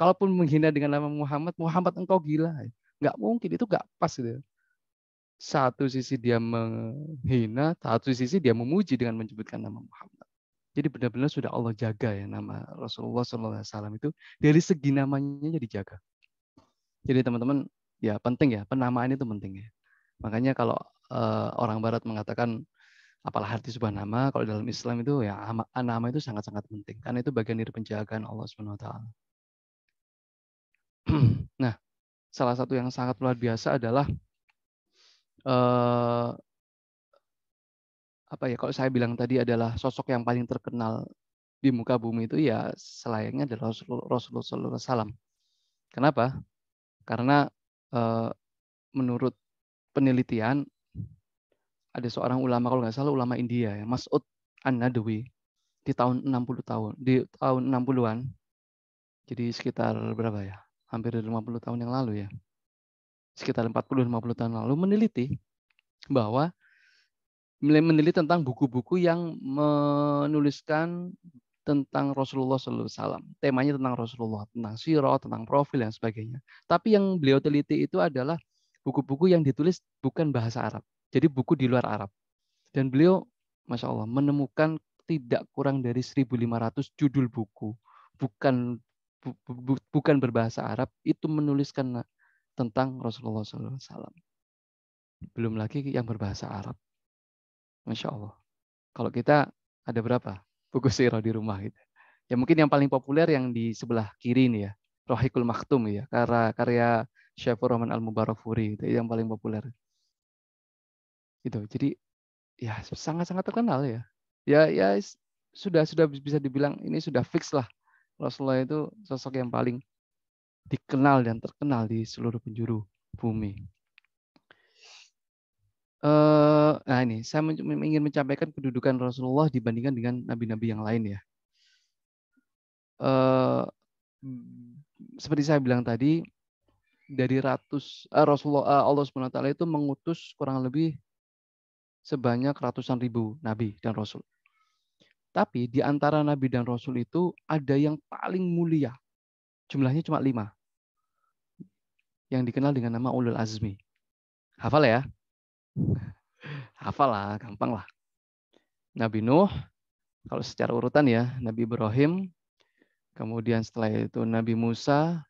Kalaupun menghina dengan nama Muhammad, Muhammad engkau gila. Nggak mungkin, itu nggak pas gitu ya. Satu sisi dia menghina, satu sisi dia memuji dengan menyebutkan nama Muhammad. Jadi benar-benar sudah Allah jaga ya nama Rasulullah SAW itu dari segi namanya dijaga. Jadi teman-teman ya penting ya, penamaan itu penting ya. Makanya kalau orang Barat mengatakan apalah arti sebuah nama, kalau dalam Islam itu ya nama itu sangat-sangat penting karena itu bagian dari penjagaan Allah Subhanahu wa taala. Nah, salah satu yang sangat luar biasa adalah apa ya, kalau saya bilang tadi adalah sosok yang paling terkenal di muka bumi itu ya selayaknya adalah Rasulullah SAW. Kenapa? Karena menurut penelitian ada seorang ulama, kalau nggak salah ulama India ya, Mas'ud An-Nadwi, di tahun 60-an, jadi sekitar berapa ya? Hampir 50 tahun yang lalu ya. Sekitar 40-50 tahun lalu meneliti bahwa tentang buku-buku yang menuliskan tentang Rasulullah SAW. Temanya tentang Rasulullah, tentang sirah, tentang profil dan sebagainya. Tapi yang beliau teliti itu adalah buku-buku yang ditulis bukan bahasa Arab. Jadi buku di luar Arab. Dan beliau, Masya Allah, menemukan tidak kurang dari 1.500 judul buku. Bukan berbahasa Arab, itu menuliskan tentang Rasulullah SAW. Belum lagi yang berbahasa Arab. Masya Allah. Kalau kita ada berapa buku sirah di rumah gitu. Ya mungkin yang paling populer yang di sebelah kiri ini ya, Rohikul Maktum ya, karya Syaifur Rahman Al-Mubarakfuri itu yang paling populer. Itu. Jadi ya sangat-sangat terkenal ya. Ya sudah bisa dibilang ini sudah fix lah. Rasulullah itu sosok yang paling dikenal dan terkenal di seluruh penjuru bumi. Nah ini saya ingin menyampaikan kedudukan Rasulullah dibandingkan dengan nabi-nabi yang lain ya. Seperti saya bilang tadi, dari Rasulullah Allah SWT itu mengutus kurang lebih sebanyak ratusan ribu nabi dan rasul. Tapi di antara nabi dan rasul itu ada yang paling mulia. Jumlahnya cuma 5. Yang dikenal dengan nama Ulul Azmi. Hafal ya? Hafal lah, gampang lah. Nabi Nuh, kalau secara urutan ya, Nabi Ibrahim, kemudian setelah itu Nabi Musa,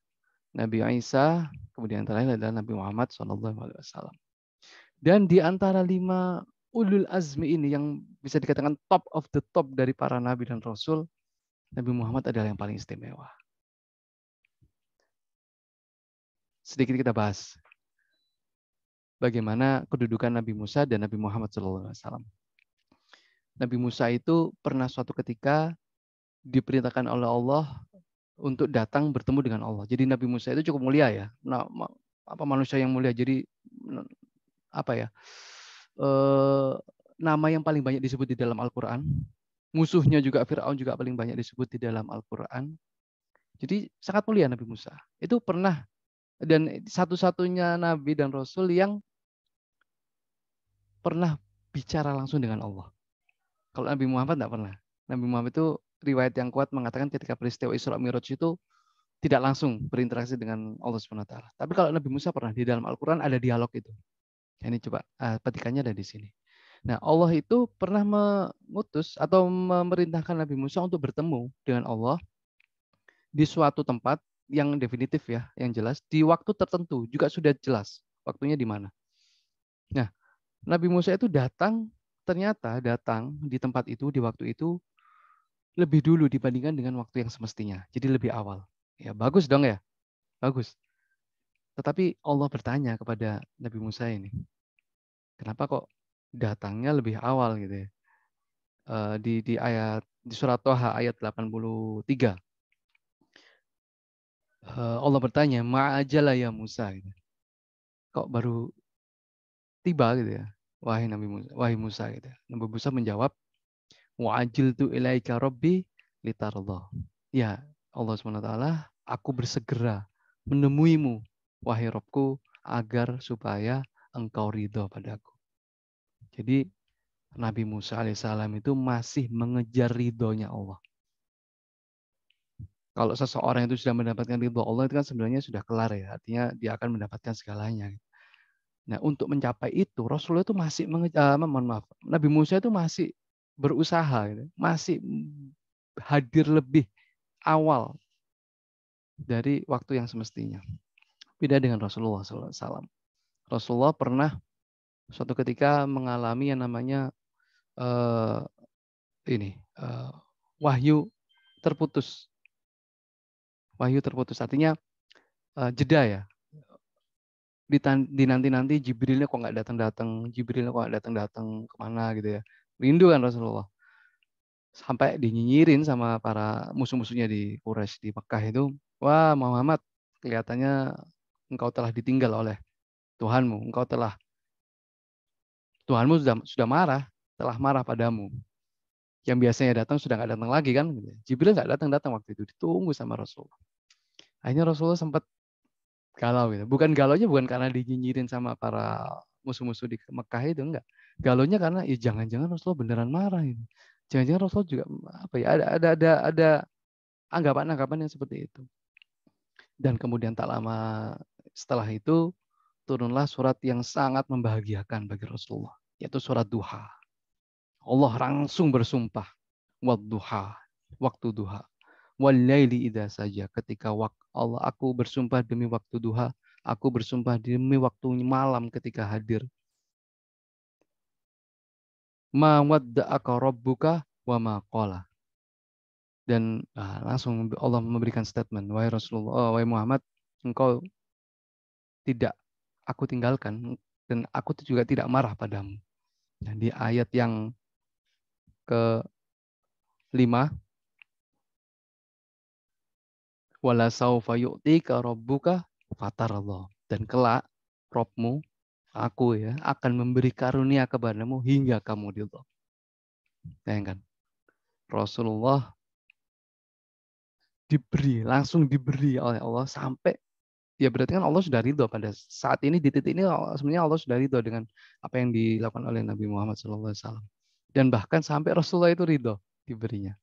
Nabi Isa, kemudian terakhir adalah Nabi Muhammad SAW. Dan di antara 5 ulul azmi ini yang bisa dikatakan top of the top dari para nabi dan rasul, Nabi Muhammad adalah yang paling istimewa. Sedikit kita bahas bagaimana kedudukan Nabi Musa dan Nabi Muhammad SAW. Nabi Musa itu pernah suatu ketika diperintahkan oleh Allah untuk datang bertemu dengan Allah. Jadi Nabi Musa itu cukup mulia ya. Nah, apa manusia yang mulia. Jadi apa ya? Eh, nama yang paling banyak disebut di dalam Al-Qur'an. Musuhnya juga Firaun juga paling banyak disebut di dalam Al-Qur'an. Jadi sangat mulia Nabi Musa. Itu pernah dan satu-satunya nabi dan rasul yang pernah bicara langsung dengan Allah. Kalau Nabi Muhammad tidak pernah. Nabi Muhammad itu riwayat yang kuat mengatakan ketika peristiwa Isra Mi'raj itu tidak langsung berinteraksi dengan Allah Subhanahu wa taala. Tapi kalau Nabi Musa pernah di dalam Al-Qur'an ada dialog itu. Ini coba petikannya ada di sini. Nah, Allah itu pernah mengutus atau memerintahkan Nabi Musa untuk bertemu dengan Allah di suatu tempat yang definitif ya, yang jelas di waktu tertentu juga sudah jelas waktunya di mana. Nah, Nabi Musa itu ternyata datang di tempat itu, di waktu itu lebih dulu dibandingkan dengan waktu yang semestinya. Jadi lebih awal. Ya, bagus dong ya. Bagus. Tetapi Allah bertanya kepada Nabi Musa ini, kenapa kok datangnya lebih awal gitu ya? Di surat Toha ayat 83. Allah bertanya, "Ma'ajala ya Musa?" Gitu. Kok baru tiba gitu ya? Wahai Musa gitu. Nabi Musa menjawab, "Wa'ajiltu ilaika rabbi litarallah." Ya, Allah SWT, aku bersegera menemuimu, wahai Robku, agar supaya engkau ridho padaku. Jadi Nabi Musa alaihissalam itu masih mengejar ridhonya Allah. Kalau seseorang itu sudah mendapatkan ridho Allah itu kan sebenarnya sudah kelar ya, artinya dia akan mendapatkan segalanya. Nah, untuk mencapai itu Rasulullah itu masih Nabi Musa itu masih berusaha, gitu. Masih hadir lebih awal dari waktu yang semestinya. Beda dengan Rasulullah SAW. Rasulullah pernah suatu ketika mengalami yang namanya uh, wahyu terputus. Wahyu terputus artinya jeda ya. Di nanti Jibrilnya kok nggak datang-datang, Jibrilnya kok nggak datang-datang kemana gitu ya. Rindu kan Rasulullah. Sampai dinyinyirin sama para musuh-musuhnya di Quraisy di Mekah itu, wah Muhammad, kelihatannya engkau telah ditinggal oleh Tuhanmu, Tuhanmu sudah marah, telah marah padamu. Yang biasanya datang sudah nggak datang lagi kan? Jibril nggak datang waktu itu, ditunggu sama Rasulullah. Akhirnya Rasulullah sempat galau gitu. Bukan karena dinyinyirin sama para musuh-musuh di Mekah itu, enggak. Galonya karena ya jangan-jangan Rasulullah beneran marah gitu. Jangan-jangan Rasulullah juga apa ya ada anggapan-anggapan yang seperti itu. Dan kemudian tak lama setelah itu turunlah surat yang sangat membahagiakan bagi Rasulullah, yaitu surat Duha. Allah langsung bersumpah, wadduha, waktu duha. Walaili idza saja, ketika Allah aku bersumpah demi waktu duha, aku bersumpah demi waktu malam ketika hadir. Ma wadda'aka rabbuka wa ma qala. Dan langsung Allah memberikan statement, wahai Rasulullah, wahai Muhammad, engkau tidak aku tinggalkan dan aku juga tidak marah padamu. Nah, di ayat yang ke-5, wala saufa yu'tika rabbuka fatarallah. Dan kelak Robmu, aku ya, akan memberi karunia kepadamu hingga kamu ridho. Bayangkan, Rasulullah langsung diberi oleh Allah sampai ya berarti kan Allah sudah ridho pada saat ini di titik ini sebenarnya Allah sudah ridho dengan apa yang dilakukan oleh Nabi Muhammad SAW. Dan bahkan sampai Rasulullah itu ridho diberinya.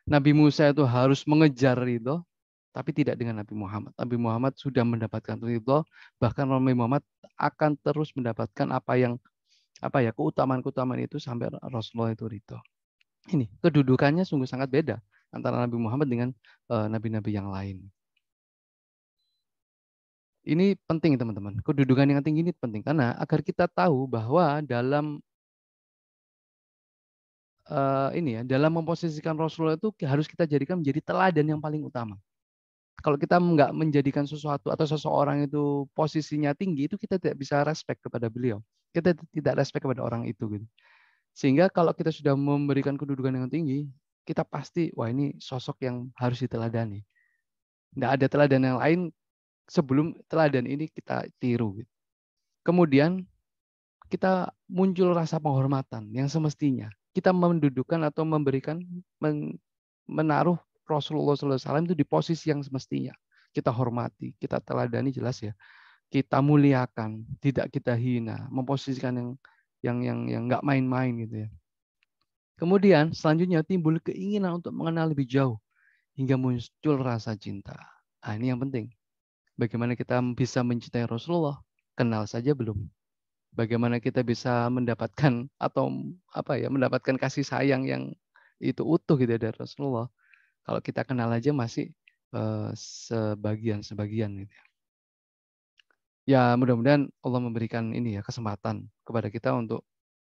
Nabi Musa itu harus mengejar ridho, tapi tidak dengan Nabi Muhammad. Nabi Muhammad sudah mendapatkan ridho, bahkan Nabi Muhammad akan terus mendapatkan keutamaan-keutamaan itu sampai Rasulullah itu ridho. Ini kedudukannya sungguh sangat beda antara Nabi Muhammad dengan nabi-nabi yang lain. Ini penting teman-teman. Kedudukan yang tinggi ini penting karena agar kita tahu bahwa dalam dalam memposisikan Rasulullah itu harus kita jadikan menjadi teladan yang paling utama. Kalau kita nggak menjadikan sesuatu atau seseorang itu posisinya tinggi, itu kita tidak bisa respect kepada beliau. Kita tidak respect kepada orang itu. Gitu. Sehingga kalau kita sudah memberikan kedudukan yang tinggi, kita pasti, wah ini sosok yang harus diteladani. Nggak ada teladan yang lain sebelum teladan ini kita tiru. Kemudian kita muncul rasa penghormatan yang semestinya. Kita mendudukan atau memberikan, menaruh Rasulullah SAW itu di posisi yang semestinya. Kita hormati, kita teladani, jelas ya. Kita muliakan, tidak kita hina, memposisikan yang nggak main-main gitu ya. Kemudian selanjutnya timbul keinginan untuk mengenal lebih jauh hingga muncul rasa cinta. Nah, ini yang penting. Bagaimana kita bisa mencintai Rasulullah? Kenal saja belum. Bagaimana kita bisa mendapatkan atau mendapatkan kasih sayang yang itu utuh gitu dari Rasulullah. Kalau kita kenal aja masih sebagian gitu. Ya mudah-mudahan Allah memberikan ini ya kesempatan kepada kita untuk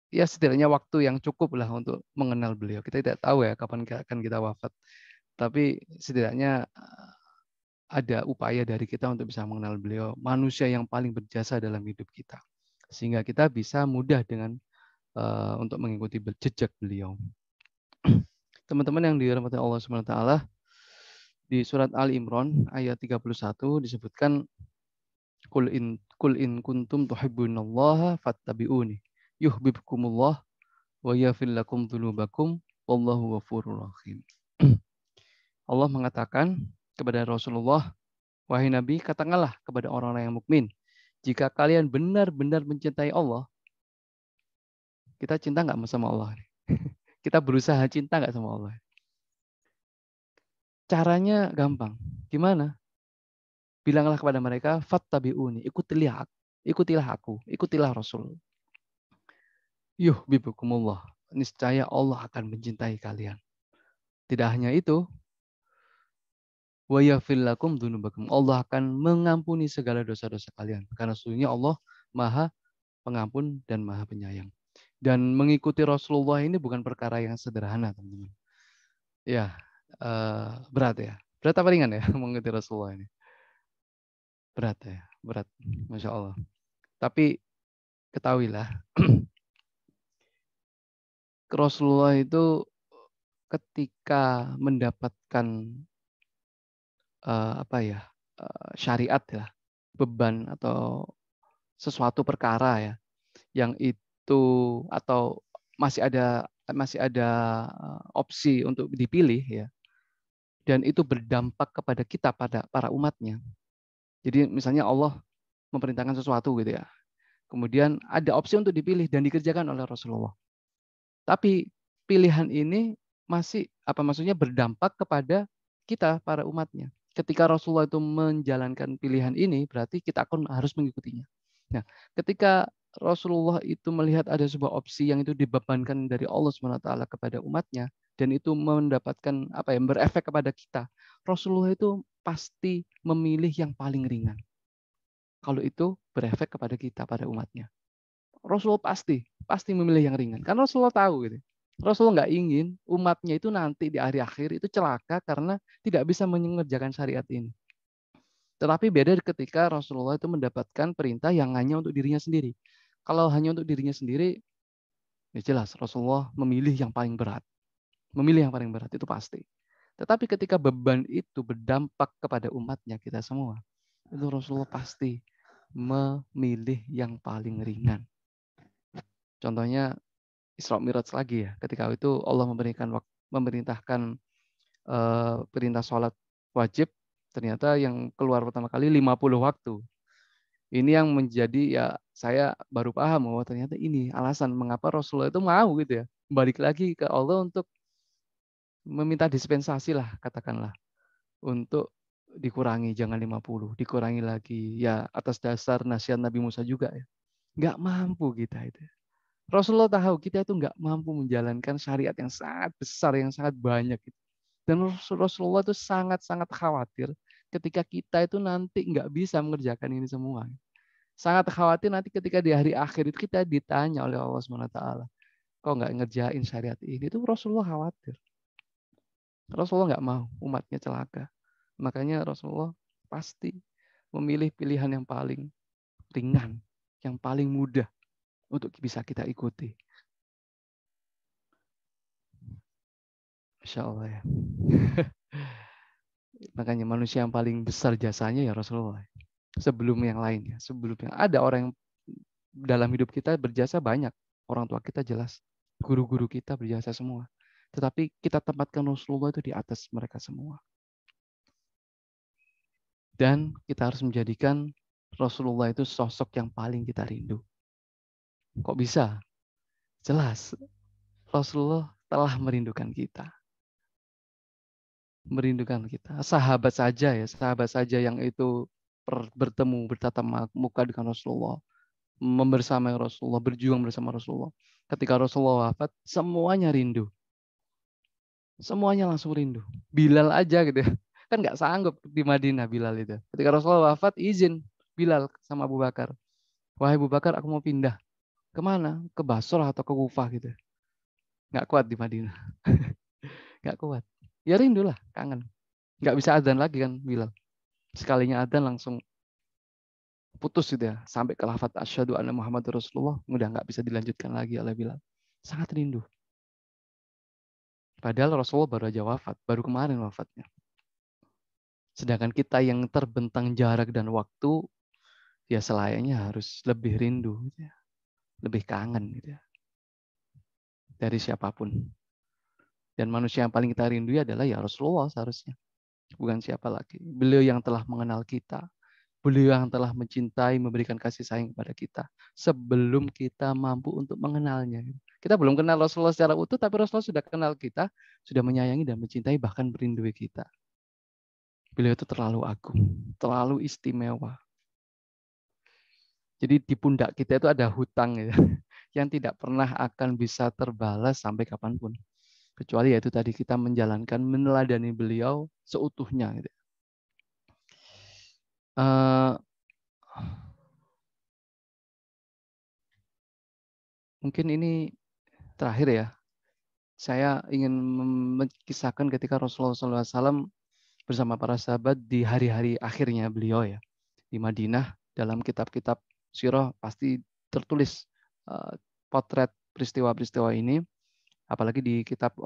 ya setidaknya waktu yang cukup lah untuk mengenal beliau. Kita tidak tahu ya kapan akan kita wafat. Tapi setidaknya ada upaya dari kita untuk bisa mengenal beliau, manusia yang paling berjasa dalam hidup kita. Sehingga kita bisa mudah dengan untuk mengikuti jejak beliau. Teman-teman yang dirahmati Allah SWT, di surat Ali Imran ayat 31 disebutkan Kul in kuntum tuhibbunallaha fattabi'uni yuhibbukumullah wa yaghfir lakum dzunubakum wallahu ghafurur rahim. Allah mengatakan kepada Rasulullah, wahai Nabi, katakanlah kepada orang-orang yang mukmin, jika kalian benar-benar mencintai Allah, kita cinta nggak sama Allah? Kita berusaha cinta nggak sama Allah? Caranya gampang. Gimana? Bilanglah kepada mereka, fattabi'uni, ikutilah aku, ikutilah Rasul. Yuhibbukumullah, niscaya Allah akan mencintai kalian. Tidak hanya itu, wa yaghfir lakum dzunubakum, Allah akan mengampuni segala dosa-dosa kalian. Karena sesungguhnya Allah Maha Pengampun dan Maha Penyayang. Dan mengikuti Rasulullah ini bukan perkara yang sederhana, teman-teman. Ya, berat ya. Berat apa ringan ya mengikuti Rasulullah ini? Berat ya, berat. Masya Allah. Tapi ketahuilah, Rasulullah itu ketika mendapatkan syariat ya, beban atau sesuatu perkara ya, yang itu atau masih ada opsi untuk dipilih ya, dan itu berdampak kepada kita pada para umatnya. Jadi misalnya Allah memerintahkan sesuatu gitu ya, kemudian ada opsi untuk dipilih dan dikerjakan oleh Rasulullah. Tapi pilihan ini maksudnya berdampak kepada kita para umatnya. Ketika Rasulullah itu menjalankan pilihan ini, berarti kita akan harus mengikutinya. Nah, ketika Rasulullah itu melihat ada sebuah opsi yang itu dibebankan dari Allah SWT kepada umatnya, dan itu mendapatkan berefek kepada kita, Rasulullah itu pasti memilih yang paling ringan. Kalau itu berefek kepada kita, pada umatnya. Rasulullah pasti memilih yang ringan. Karena Rasulullah tahu gitu. Rasulullah nggak ingin umatnya itu nanti di akhir itu celaka karena tidak bisa mengerjakan syariat ini. Tetapi beda ketika Rasulullah itu mendapatkan perintah yang hanya untuk dirinya sendiri. Kalau hanya untuk dirinya sendiri, ya jelas Rasulullah memilih yang paling berat. Memilih yang paling berat itu pasti. Tetapi ketika beban itu berdampak kepada umatnya kita semua, itu Rasulullah pasti memilih yang paling ringan. Contohnya Isra Mi'raj lagi ya. Ketika itu Allah memerintahkan perintah sholat wajib, ternyata yang keluar pertama kali 50 waktu. Ini yang menjadi ya saya baru paham bahwa ternyata ini alasan mengapa Rasulullah itu mau gitu ya. Balik lagi ke Allah untuk meminta dispensasi lah katakanlah. Untuk dikurangi jangan 50, dikurangi lagi ya atas dasar nasihat Nabi Musa juga ya. Nggak mampu kita itu. Rasulullah tahu kita itu nggak mampu menjalankan syariat yang sangat besar, yang sangat banyak. Dan Rasulullah itu sangat-sangat khawatir ketika kita itu nanti nggak bisa mengerjakan ini semua. Sangat khawatir nanti ketika di hari akhir itu kita ditanya oleh Allah SWT, kok nggak ngerjain syariat ini? Itu Rasulullah khawatir. Rasulullah nggak mau umatnya celaka. Makanya Rasulullah pasti memilih pilihan yang paling ringan, yang paling mudah untuk bisa kita ikuti. Masya Allah ya. Makanya manusia yang paling besar jasanya ya Rasulullah. Sebelum yang lain ya. Sebelum yang ada orang yang dalam hidup kita berjasa banyak. Orang tua kita jelas. Guru-guru kita berjasa semua. Tetapi kita tempatkan Rasulullah itu di atas mereka semua. Dan kita harus menjadikan Rasulullah itu sosok yang paling kita rindu. Kok bisa? Jelas. Rasulullah telah merindukan kita. Merindukan kita. Sahabat saja yang itu bertemu, bertatap muka dengan Rasulullah. Membersamai Rasulullah, berjuang bersama Rasulullah. Ketika Rasulullah wafat, semuanya rindu. Semuanya langsung rindu. Bilal aja gitu ya. Kan nggak sanggup di Madinah Bilal itu. Ketika Rasulullah wafat, izin Bilal sama Abu Bakar. Wahai Abu Bakar, aku mau pindah. Kemana? Ke Basrah atau ke Kufah gitu. Nggak kuat di Madinah. Nggak kuat. Ya rindulah, kangen. Nggak bisa adzan lagi kan Bilal. Sekalinya adzan langsung putus gitu ya. Sampai ke lafaz asyhadu anna Muhammad Rasulullah. Udah nggak bisa dilanjutkan lagi oleh Bilal. Sangat rindu. Padahal Rasulullah baru aja wafat. Baru kemarin wafatnya. Sedangkan kita yang terbentang jarak dan waktu, ya selayaknya harus lebih rindu. Gitu ya. Lebih kangen gitu ya. Dari siapapun. Dan manusia yang paling kita rindu adalah ya Rasulullah seharusnya. Bukan siapa lagi. Beliau yang telah mengenal kita. Beliau yang telah mencintai, memberikan kasih sayang kepada kita. Sebelum kita mampu untuk mengenalnya. Kita belum kenal Rasulullah secara utuh, tapi Rasulullah sudah kenal kita. Sudah menyayangi dan mencintai, bahkan merindui kita. Beliau itu terlalu agung. Terlalu istimewa. Jadi di pundak kita itu ada hutang ya, yang tidak pernah akan bisa terbalas sampai kapanpun. Kecuali yaitu tadi kita menjalankan, meneladani beliau seutuhnya. Gitu. Mungkin ini terakhir ya. Saya ingin mengisahkan ketika Rasulullah SAW bersama para sahabat di hari-hari akhirnya beliau ya. Di Madinah, dalam kitab-kitab sirah pasti tertulis potret peristiwa-peristiwa ini. Apalagi di kitab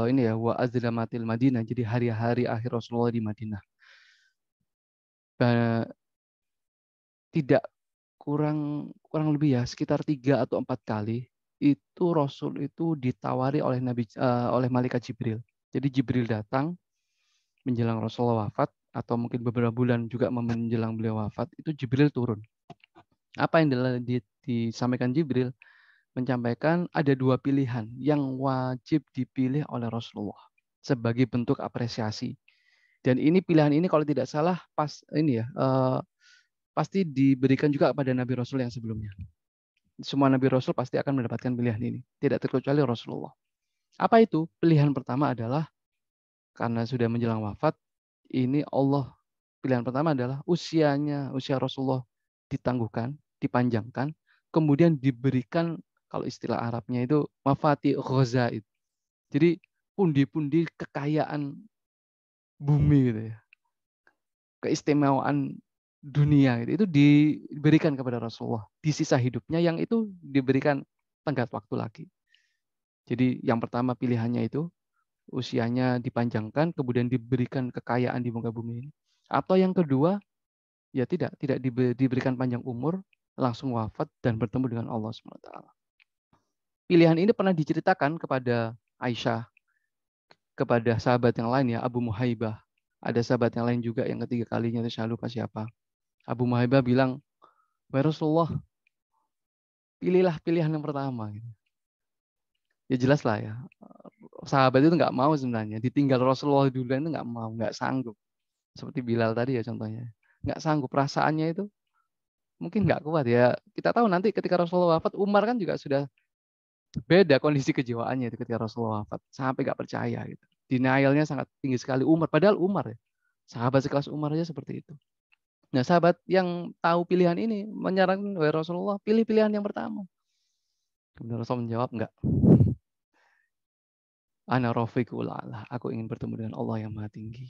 ini ya, Wa Azlamatil Madinah. Jadi hari-hari akhir Rasulullah di Madinah. Tidak kurang lebih ya, sekitar 3 atau 4 kali itu Rasul itu ditawari oleh malaikat Jibril. Jadi Jibril datang menjelang Rasulullah wafat atau mungkin beberapa bulan juga menjelang beliau wafat, itu Jibril turun. Apa yang disampaikan Jibril? Menyampaikan ada 2 pilihan yang wajib dipilih oleh Rasulullah sebagai bentuk apresiasi. Dan ini pilihan ini kalau tidak salah pasti diberikan juga kepada Nabi Rasul yang sebelumnya. Semua Nabi Rasul pasti akan mendapatkan pilihan ini. Tidak terkecuali Rasulullah. Apa itu? Pilihan pertama adalah karena sudah menjelang wafat, ini pilihan pertama adalah usia Rasulullah ditangguhkan, dipanjangkan, kemudian diberikan, kalau istilah Arabnya itu mafati ghazaid. Jadi pundi-pundi kekayaan bumi gitu ya. Keistimewaan dunia gitu. Itu diberikan kepada Rasulullah di sisa hidupnya, yang itu diberikan tenggat waktu lagi. Jadi yang pertama pilihannya itu usianya dipanjangkan, kemudian diberikan kekayaan di muka bumi ini. Atau yang kedua, ya tidak diberikan panjang umur, langsung wafat dan bertemu dengan Allah SWT. Pilihan ini pernah diceritakan kepada Aisyah, kepada sahabat yang lain ya, Abu Muhaibah. Ada sahabat yang lain juga yang ketiga kalinya, itu saya lupa siapa. Abu Muhaibah bilang, wahai Rasulullah, pilihlah pilihan yang pertama. Ya jelas lah ya, sahabat itu nggak mau sebenarnya, ditinggal Rasulullah dulu itu nggak mau, nggak sanggup. Seperti Bilal tadi ya contohnya, nggak sanggup, perasaannya itu mungkin nggak kuat ya. Kita tahu nanti ketika Rasulullah wafat, Umar kan juga sudah beda kondisi kejiwaannya itu ketika Rasulullah wafat, sampai nggak percaya gitu. Denialnya sangat tinggi sekali Umar, padahal Umar ya, sahabat sekelas Umar aja seperti itu. Nah sahabat yang tahu pilihan ini menyarankan, wahai Rasulullah, pilih pilihan yang pertama. Kemudian Rasul menjawab, enggak. Ana rafiqul a'la, aku ingin bertemu dengan Allah yang Maha Tinggi.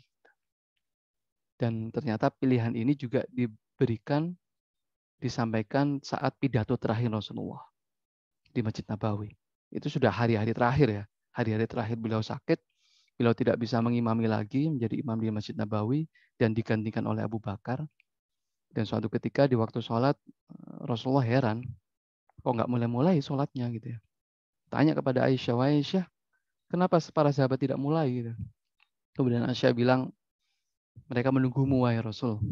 Dan ternyata pilihan ini juga disampaikan saat pidato terakhir Rasulullah di Masjid Nabawi. Itu sudah hari-hari terakhir ya. Hari-hari terakhir beliau sakit, Beliau tidak bisa mengimami lagi menjadi imam di Masjid Nabawi dan digantikan oleh Abu Bakar. Dan suatu ketika di waktu sholat Rasulullah heran, kok nggak mulai-mulai sholatnya gitu ya. Tanya kepada Aisyah, Aisyah, kenapa para sahabat tidak mulai gitu. Kemudian Aisyah bilang, mereka menunggumu wahai Rasul.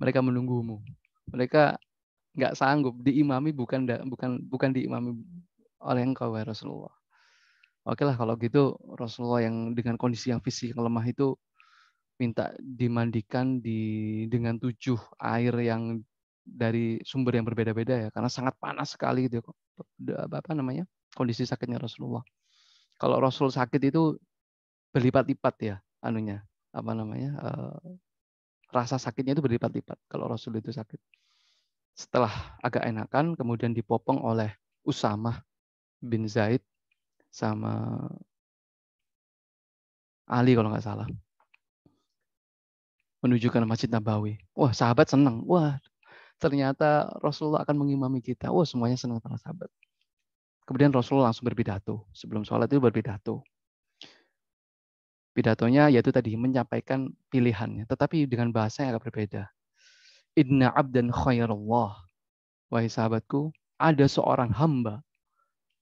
Mereka menunggumu. Mereka nggak sanggup diimami bukan diimami oleh engkau wahai Rasulullah. Oke lah kalau gitu Rasulullah yang dengan kondisi yang fisik lemah itu minta dimandikan dengan 7 air yang dari sumber yang berbeda-beda ya karena sangat panas sekali gitu apa namanya kondisi sakitnya Rasulullah. Kalau Rasul sakit itu berlipat-lipat ya anunya apa namanya rasa sakitnya itu berlipat-lipat kalau Rasul itu sakit. Setelah agak enakan kemudian dipopong oleh Usamah bin Zaid sama Ali kalau nggak salah menuju ke Masjid Nabawi. Wah, sahabat senang. Wah, ternyata Rasulullah akan mengimami kita. Wah, semuanya senang para sahabat. Kemudian Rasulullah langsung berpidato. Sebelum sholat itu berpidato. Pidatonya yaitu tadi menyampaikan pilihannya, tetapi dengan bahasa yang agak berbeda. Inna abdan khairullah. Wahai sahabatku, ada seorang hamba.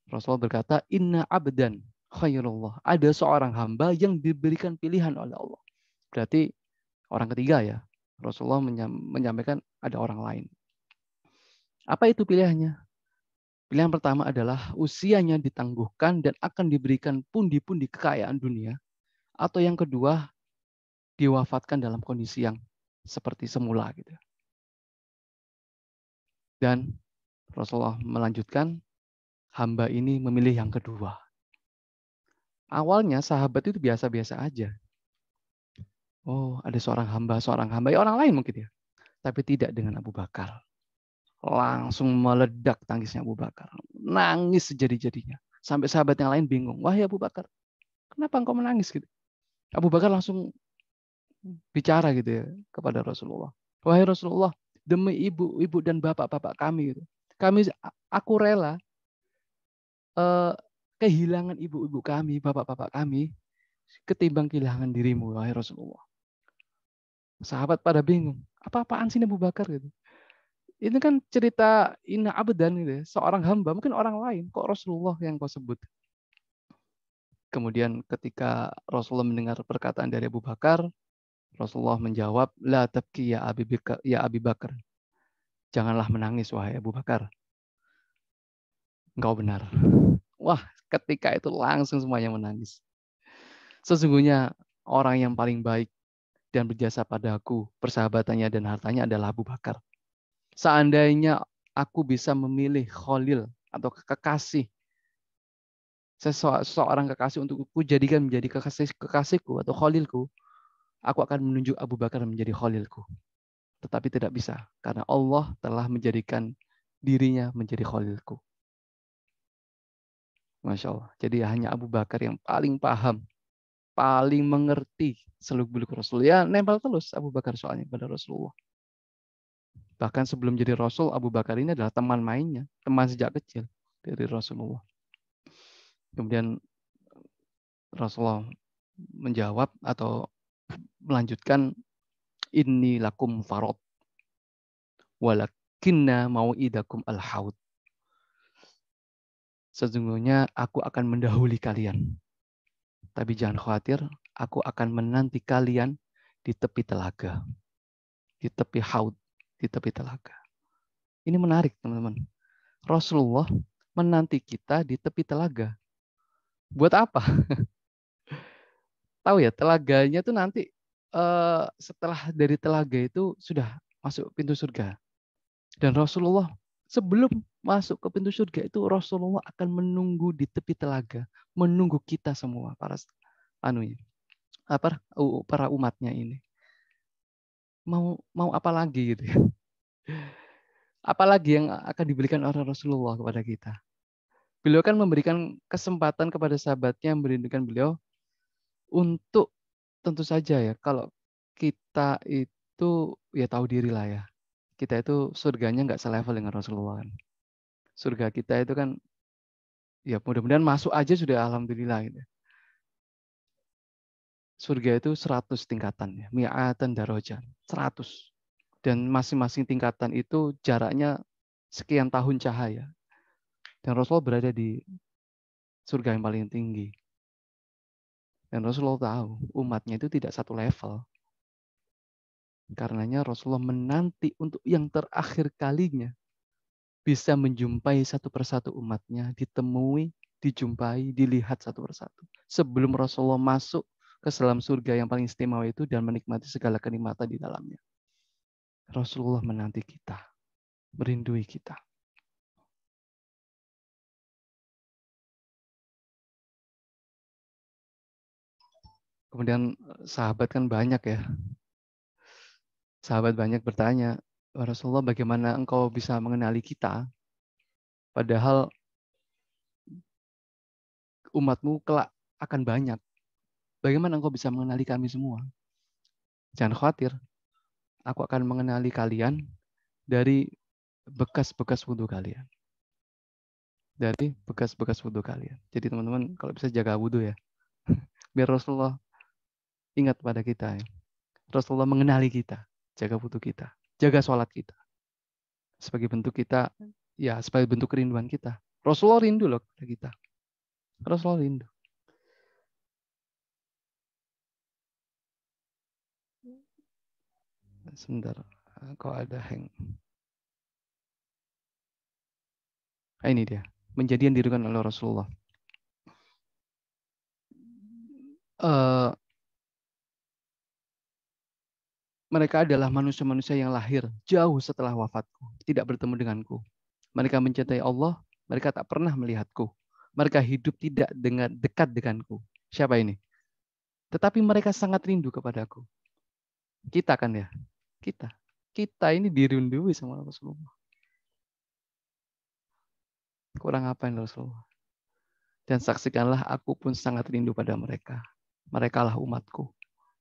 Rasulullah berkata, Inna abdan khairullah. Ada seorang hamba yang diberikan pilihan oleh Allah. Berarti orang ketiga ya. Rasulullah menyampaikan ada orang lain. Apa itu pilihannya? Pilihan pertama adalah usianya ditangguhkan dan akan diberikan pundi-pundi kekayaan dunia. Atau yang kedua, diwafatkan dalam kondisi yang seperti semula. Gitu. Dan Rasulullah melanjutkan, hamba ini memilih yang kedua. Awalnya sahabat itu biasa-biasa aja. Oh, ada seorang hamba. Ya orang lain mungkin ya. Tapi tidak dengan Abu Bakar. Langsung meledak tangisnya Abu Bakar. Nangis sejadi-jadinya. Sampai sahabat yang lain bingung. Wahai Abu Bakar, kenapa engkau menangis gitu? Abu Bakar langsung bicara gitu ya kepada Rasulullah. Wahai Rasulullah, demi ibu dan bapak-bapak kami gitu. Aku rela kehilangan ibu-ibu kami, bapak-bapak kami ketimbang kehilangan dirimu wahai Rasulullah. Sahabat pada bingung. Apa-apaan sih Abu Bakar gitu. Ini kan cerita inna abdan gitu ya, seorang hamba, mungkin orang lain kok Rasulullah yang kau sebut. Kemudian ketika Rasulullah mendengar perkataan dari Abu Bakar, Rasulullah menjawab, La tabki ya Abi Bakar. Janganlah menangis, wahai Abu Bakar. Engkau benar. Wah, ketika itu langsung semuanya menangis. Sesungguhnya orang yang paling baik dan berjasa padaku, persahabatannya dan hartanya adalah Abu Bakar. Seandainya aku bisa memilih Khalil atau kekasih, seseorang kekasih untuk ku jadikan menjadi kekasihku atau Khalilku, aku akan menunjuk Abu Bakar menjadi Khalilku. Tetapi tidak bisa, karena Allah telah menjadikan dirinya menjadi Khalilku. Masya Allah. Jadi hanya Abu Bakar yang paling paham, paling mengerti seluk-beluk Rasul. Ya nempel terus Abu Bakar soalnya pada Rasulullah. Bahkan sebelum jadi Rasul, Abu Bakar ini adalah teman mainnya, teman sejak kecil dari Rasulullah. Kemudian Rasulullah menjawab atau melanjutkan, Inni lakum farod, walakinna mau'idakum al-haud. Sesungguhnya aku akan mendahului kalian. Tapi jangan khawatir, aku akan menanti kalian di tepi telaga. Di tepi haud, di tepi telaga. Ini menarik, teman-teman. Rasulullah menanti kita di tepi telaga. Buat apa? Tahu ya, telaganya tuh nanti setelah dari telaga itu sudah masuk pintu surga. Dan Rasulullah sebelum masuk ke pintu surga itu Rasulullah akan menunggu di tepi telaga, menunggu kita semua para para umatnya ini. Mau apa lagi gitu ya? Apalagi yang akan diberikan oleh Rasulullah kepada kita. Beliau kan memberikan kesempatan kepada sahabatnya yang merindukan beliau untuk tentu saja ya kalau kita itu ya tahu diri lah ya. Kita itu surganya nggak selevel dengan Rasulullah. Surga kita itu kan ya mudah-mudahan masuk aja sudah alhamdulillah gitu. Surga itu 100 tingkatan, ya. Mi'atan darajat, 100. Dan masing-masing tingkatan itu jaraknya sekian tahun cahaya. Dan Rasulullah berada di surga yang paling tinggi. Dan Rasulullah tahu umatnya itu tidak satu level. Karenanya Rasulullah menanti untuk yang terakhir kalinya bisa menjumpai satu persatu umatnya, ditemui, dijumpai, dilihat satu persatu. Sebelum Rasulullah masuk ke dalam surga yang paling istimewa itu dan menikmati segala kenikmatan di dalamnya. Rasulullah menanti kita, merindui kita. Kemudian sahabat kan banyak ya. Sahabat banyak bertanya, Rasulullah bagaimana engkau bisa mengenali kita? Padahal umatmu kelak akan banyak. Bagaimana engkau bisa mengenali kami semua? Jangan khawatir, aku akan mengenali kalian dari bekas-bekas wudhu kalian. Dari bekas-bekas wudhu kalian. Jadi teman-teman kalau bisa jaga wudhu ya. Biar Rasulullah ingat pada kita ya. Rasulullah mengenali kita, jaga wudhu kita, jaga sholat kita. Sebagai bentuk kita, ya sebagai bentuk kerinduan kita. Rasulullah rindu loh kepada kita. Rasulullah rindu. Sebentar, kok ada hang. Nah, ini dia. Menjadi yang dirindukan oleh Rasulullah. Mereka adalah manusia-manusia yang lahir jauh setelah wafatku, tidak bertemu denganku. Mereka mencintai Allah, mereka tak pernah melihatku. Mereka hidup tidak dekat denganku. Siapa ini? Tetapi mereka sangat rindu kepadaku. Kita kan ya? Kita. Kita ini dirindui sama Rasulullah. Kurang apa yang Rasulullah? Dan saksikanlah aku pun sangat rindu pada mereka. Merekalah umatku.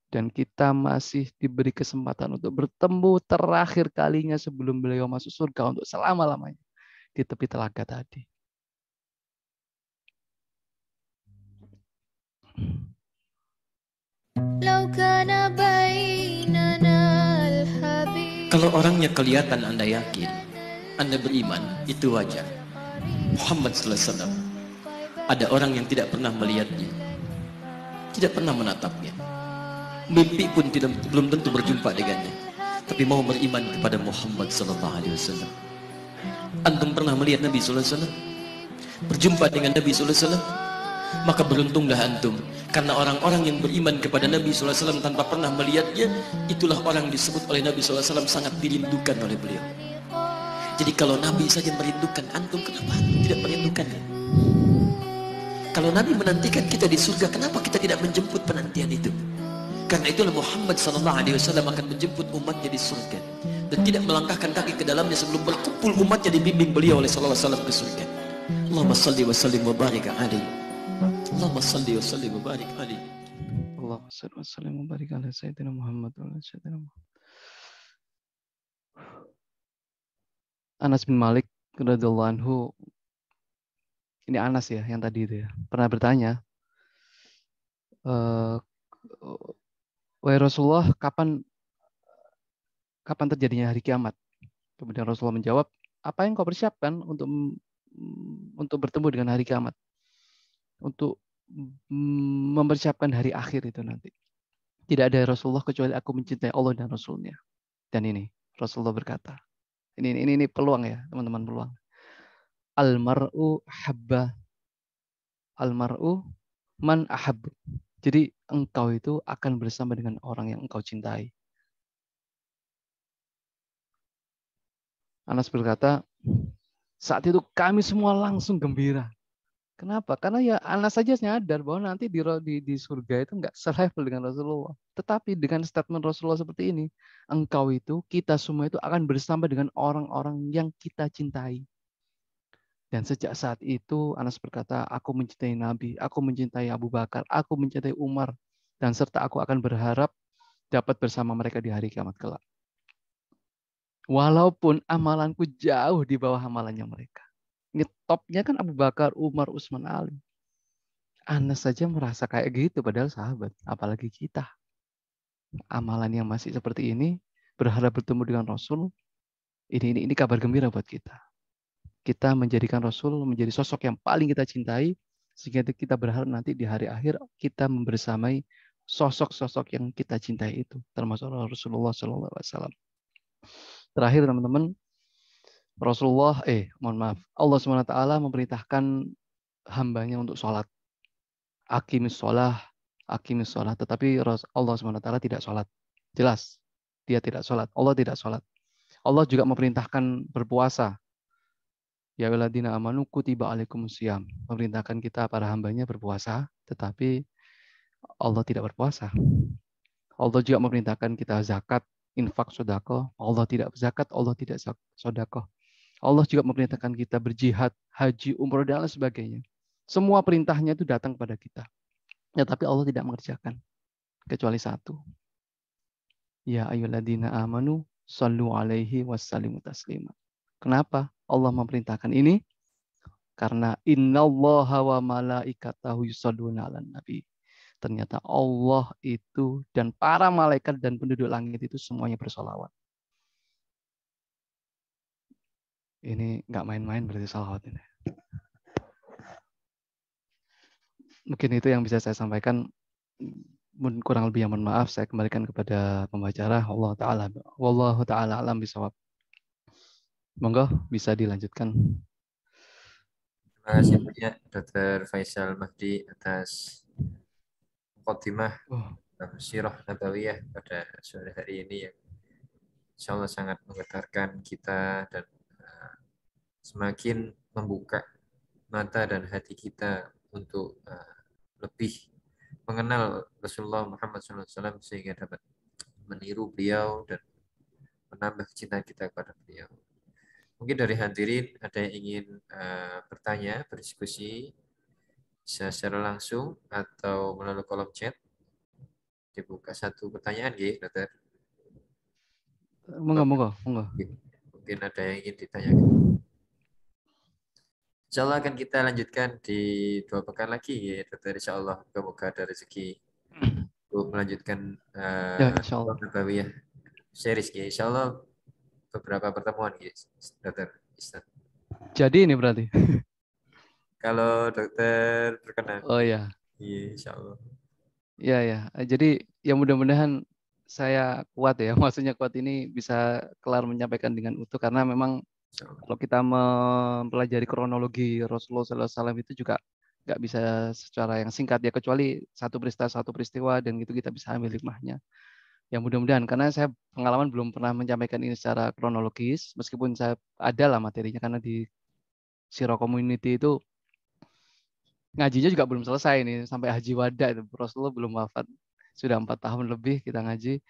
Dan kita masih diberi kesempatan untuk bertemu terakhir kalinya sebelum beliau masuk surga untuk selama-lamanya di tepi telaga tadi. Kalau orangnya kelihatan Anda yakin, Anda beriman, itu wajar. Muhammad sallallahu alaihi wasallam, ada orang yang tidak pernah melihatnya, tidak pernah menatapnya, mimpi pun belum tentu berjumpa dengannya, tapi mau beriman kepada Muhammad sallallahu alaihi wasallam. Antum pernah melihat Nabi sallallahu alaihi wasallam? Berjumpa dengan Nabi sallallahu alaihi wasallam? Maka beruntunglah antum, karena orang-orang yang beriman kepada Nabi sallallahu alaihi wasallam tanpa pernah melihatnya, itulah orang disebut oleh Nabi sallallahu alaihi wasallam sangat dirindukan oleh beliau. Jadi kalau Nabi saja merindukan antum, kenapa tidak merindukan? Kalau Nabi menantikan kita di surga, kenapa kita tidak menjemput penantian itu? Karena itulah Muhammad sallallahu alaihi wasallam akan menjemput umatnya di surga dan tidak melangkahkan kaki ke dalamnya sebelum berkumpul umatnya dibimbing beliau oleh sallallahu alaihi wasallam ke surga. Allahumma salli wa sallim wa barik alaihi. Allahumma salli wa sallim wa barik alaihi. Allahumma salli wa sallim wa barik ala sayyidina Muhammad wa ala sayyidina Muhammad. Anas bin Malik radhiyallahu anhu, ini Anas ya yang tadi itu ya, pernah bertanya, wahai Rasulullah, kapan terjadinya hari kiamat? Kemudian Rasulullah menjawab, apa yang kau persiapkan untuk bertemu dengan hari kiamat? Untuk mempersiapkan hari akhir itu nanti. Tidak ada Rasulullah kecuali aku mencintai Allah dan Rasulnya. Dan ini Rasulullah berkata, ini peluang ya teman-teman, peluang. Almar'u habba, almar'u man ahab. Jadi engkau itu akan bersama dengan orang yang engkau cintai. Anas berkata, saat itu kami semua langsung gembira. Kenapa? Karena ya Anas saja nyadar bahwa nanti di surga itu nggak selevel dengan Rasulullah. Tetapi dengan statement Rasulullah seperti ini, engkau itu, kita semua itu akan bersama dengan orang-orang yang kita cintai. Dan sejak saat itu Anas berkata, aku mencintai Nabi, aku mencintai Abu Bakar, aku mencintai Umar, dan serta aku akan berharap dapat bersama mereka di hari kiamat kelak. Walaupun amalanku jauh di bawah amalannya mereka. Ini topnya kan Abu Bakar, Umar, Utsman, Ali. Anas saja merasa kayak gitu padahal sahabat, apalagi kita. Amalan yang masih seperti ini, berharap bertemu dengan Rasul, ini kabar gembira buat kita. Kita menjadikan Rasul menjadi sosok yang paling kita cintai, sehingga kita berharap nanti di hari akhir kita membersamai sosok-sosok yang kita cintai itu, termasuk Rasulullah SAW. Terakhir teman-teman, Allah SWT memerintahkan hambanya untuk sholat. Aqimis sholat. Tetapi Allah SWT tidak sholat. Jelas, dia tidak sholat. Allah tidak sholat. Allah juga memerintahkan berpuasa. Ya waladina amanu kutiba alaikumusiyam. Memerintahkan kita para hambanya berpuasa, tetapi Allah tidak berpuasa. Allah juga memerintahkan kita zakat, infak, sodako. Allah tidak zakat, Allah tidak sodako. Allah juga memerintahkan kita berjihad, haji, umroh, dan lain sebagainya. Semua perintahnya itu datang kepada kita. Ya, tapi Allah tidak mengerjakan. Kecuali satu. Ya ayyuhalladzina amanu sallu alaihi wassallimu taslima. Kenapa Allah memerintahkan ini? Karena innallaha wa malaikatahu yusholluna 'alan nabi. Ternyata Allah itu dan para malaikat dan penduduk langit itu semuanya bersolawat. Ini nggak main-main berarti salawat ini. Mungkin itu yang bisa saya sampaikan. Kurang lebih yang mohon maaf, saya kembalikan kepada pembicara. Wallahu ta'ala alam bisawab. Monggo bisa dilanjutkan. Terima kasih banyak Dr. Faisal Mahdi atas muqaddimah Sirah Nabawiyah pada sore hari ini yang insya Allah sangat menggetarkan kita dan semakin membuka mata dan hati kita untuk lebih mengenal Rasulullah Muhammad SAW sehingga dapat meniru beliau dan menambah cinta kita kepada beliau. Mungkin dari hadirin ada yang ingin bertanya, berdiskusi, bisa secara langsung atau melalui kolom chat. Dibuka satu pertanyaan, Dokter. Monggo. Mungkin ada yang ingin ditanyakan. Insya Allah akan kita lanjutkan di 2 pekan lagi, ya, Dokter. Insya Allah semoga ada rezeki untuk melanjutkan ya, insya Allah. Nabawiyah series, ya. Insya Allah beberapa pertemuan, Dokter. Jadi ini berarti. Kalau Dokter berkenan. Oh ya. Iya, Insya Allah. Ya. Jadi ya mudah-mudahan saya kuat ya. Maksudnya kuat ini bisa kelar menyampaikan dengan utuh karena memang kalau kita mempelajari kronologi Rasulullah SAW itu juga nggak bisa secara yang singkat ya, kecuali satu peristiwa dan gitu kita bisa ambil hikmahnya. Ya mudah-mudahan, karena saya pengalaman belum pernah menyampaikan ini secara kronologis, meskipun saya ada lah materinya, karena di Siro Community itu ngajinya juga belum selesai nih, sampai Haji Wada itu, Rasulullah belum wafat, sudah 4 tahun lebih kita ngaji,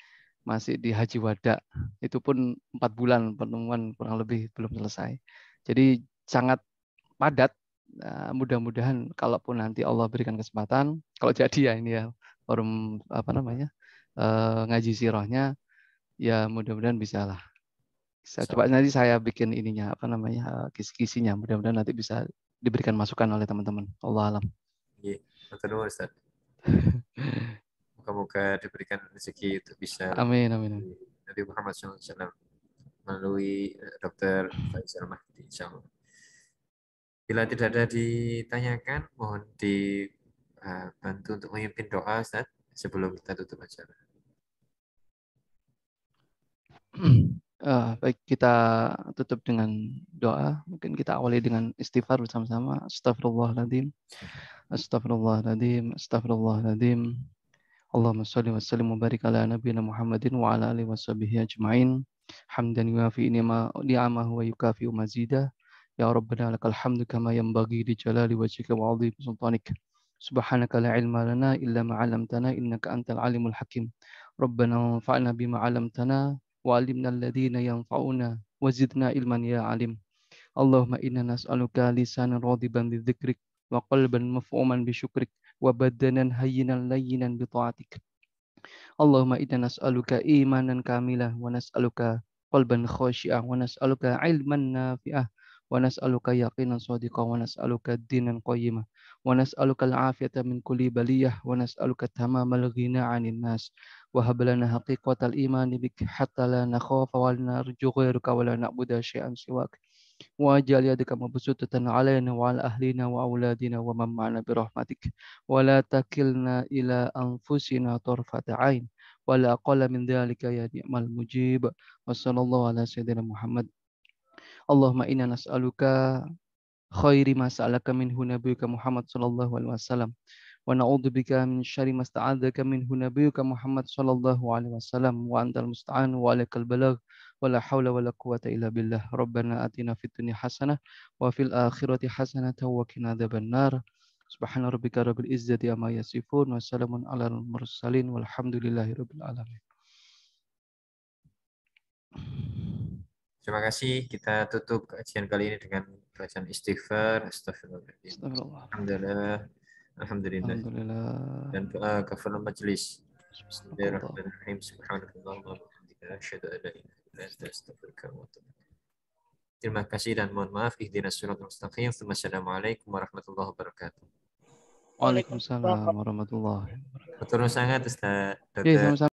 masih di Haji Wada, itu pun 4 bulan pertemuan kurang lebih belum selesai. Jadi sangat padat. Nah, mudah-mudahan kalaupun nanti Allah berikan kesempatan, kalau jadi ya ini ya forum ngaji sirahnya, ya mudah-mudahan bisa lah. Coba nanti saya bikin ininya kisi-kisinya, mudah-mudahan nanti bisa diberikan masukan oleh teman-teman. Allah alam. Iya, betul Ustaz. Moga-moga diberikan rezeki untuk bisa Amin. Nabi Muhammad SAW melalui Dr. Faisal Mahdi, insya Allah. Bila tidak ada ditanyakan, mohon dibantu untuk memimpin doa, Ustaz, sebelum kita tutup acara. Baik, kita tutup dengan doa. Mungkin kita awali dengan istighfar bersama-sama. Astagfirullahaladzim. Allahumma salli wa sallim wa barik ala nabiyina Muhammadin wa ala alihi wa sahbihi ajma'in. Hamdan yuafi ni'amahu wa yukafi mazidah. Ya Rabbana lakal hamdu kama yanbaghi li jalali wajhika wa 'azimi sultanik. Subhanaka la ilma lana illa ma 'allamtana innaka antal alimul hakim. Rabbana anfa'na bima 'allamtana wa 'allimna alladhina yanfa'una wa zidna ilman ya 'alim. Allahumma inna nas'aluka lisanan radiban bi dzikrik wa qalban maf'uman bi syukrik wa badanan hayyinan layyinan bi ta'atik. Allahumma inna nas'aluka imanan kamilah wa nas'aluka qalban khashi'ah wa nas'aluka ilman nafi'ah wa nas'aluka yaqinan shadiqah wa nas'aluka dinan qayyimah ونسألك العافية من كل بلية ونسألك تمام الغنى عن الناس وهب لنا حقيقة الإيمان بك حتى لا نخاف ولا نرجو غيرك ولا نعبد شيئا سواك واجعل يدك مبسوطة علينا وعلى أهلنا وأولادنا ومن معنا برحمتك ولا تكلنا إلى أنفسنا طرفة عين ولا أقل من ذلك يا نعم المجيب وصلى الله على سيدنا محمد اللهم إنا نسألك خير ما سألك منه نبيك محمد صلى الله عليه وسلم ونعوذ بك من شر ما استعاذك منه نبيك محمد صلى الله عليه وسلم وأنت المستعان وعليك البلاغ ولا حول ولا قوة إلا بالله ربنا آتنا في الدنيا حسنة وفي الآخرة حسنة وقنا عذاب النار سبحان ربك رب العزة عما يصفون وسلام على المرسلين والحمد لله رب العالمين. Terima kasih. Kita tutup kajian kali ini dengan bacaan istighfar. Astagfirullahaladzim. Astagfirullah. Alhamdulillah. Alhamdulillah. Alhamdulillah. Dan doa kafaratul majelis. Bismillahirrahmanirrahim. Subhanallahumma wa bihamdika asyhadu an la ilaha illa anta astaghfiruka wa atubu ilaik. Terima kasih dan mohon maaf. Ihdinas siratal mustaqim. Wassalamualaikum warahmatullahi wabarakatuh. Waalaikumsalam warahmatullahi wabarakatuh. Matur nuwun sangat Ustaz. Iya, sama-sama.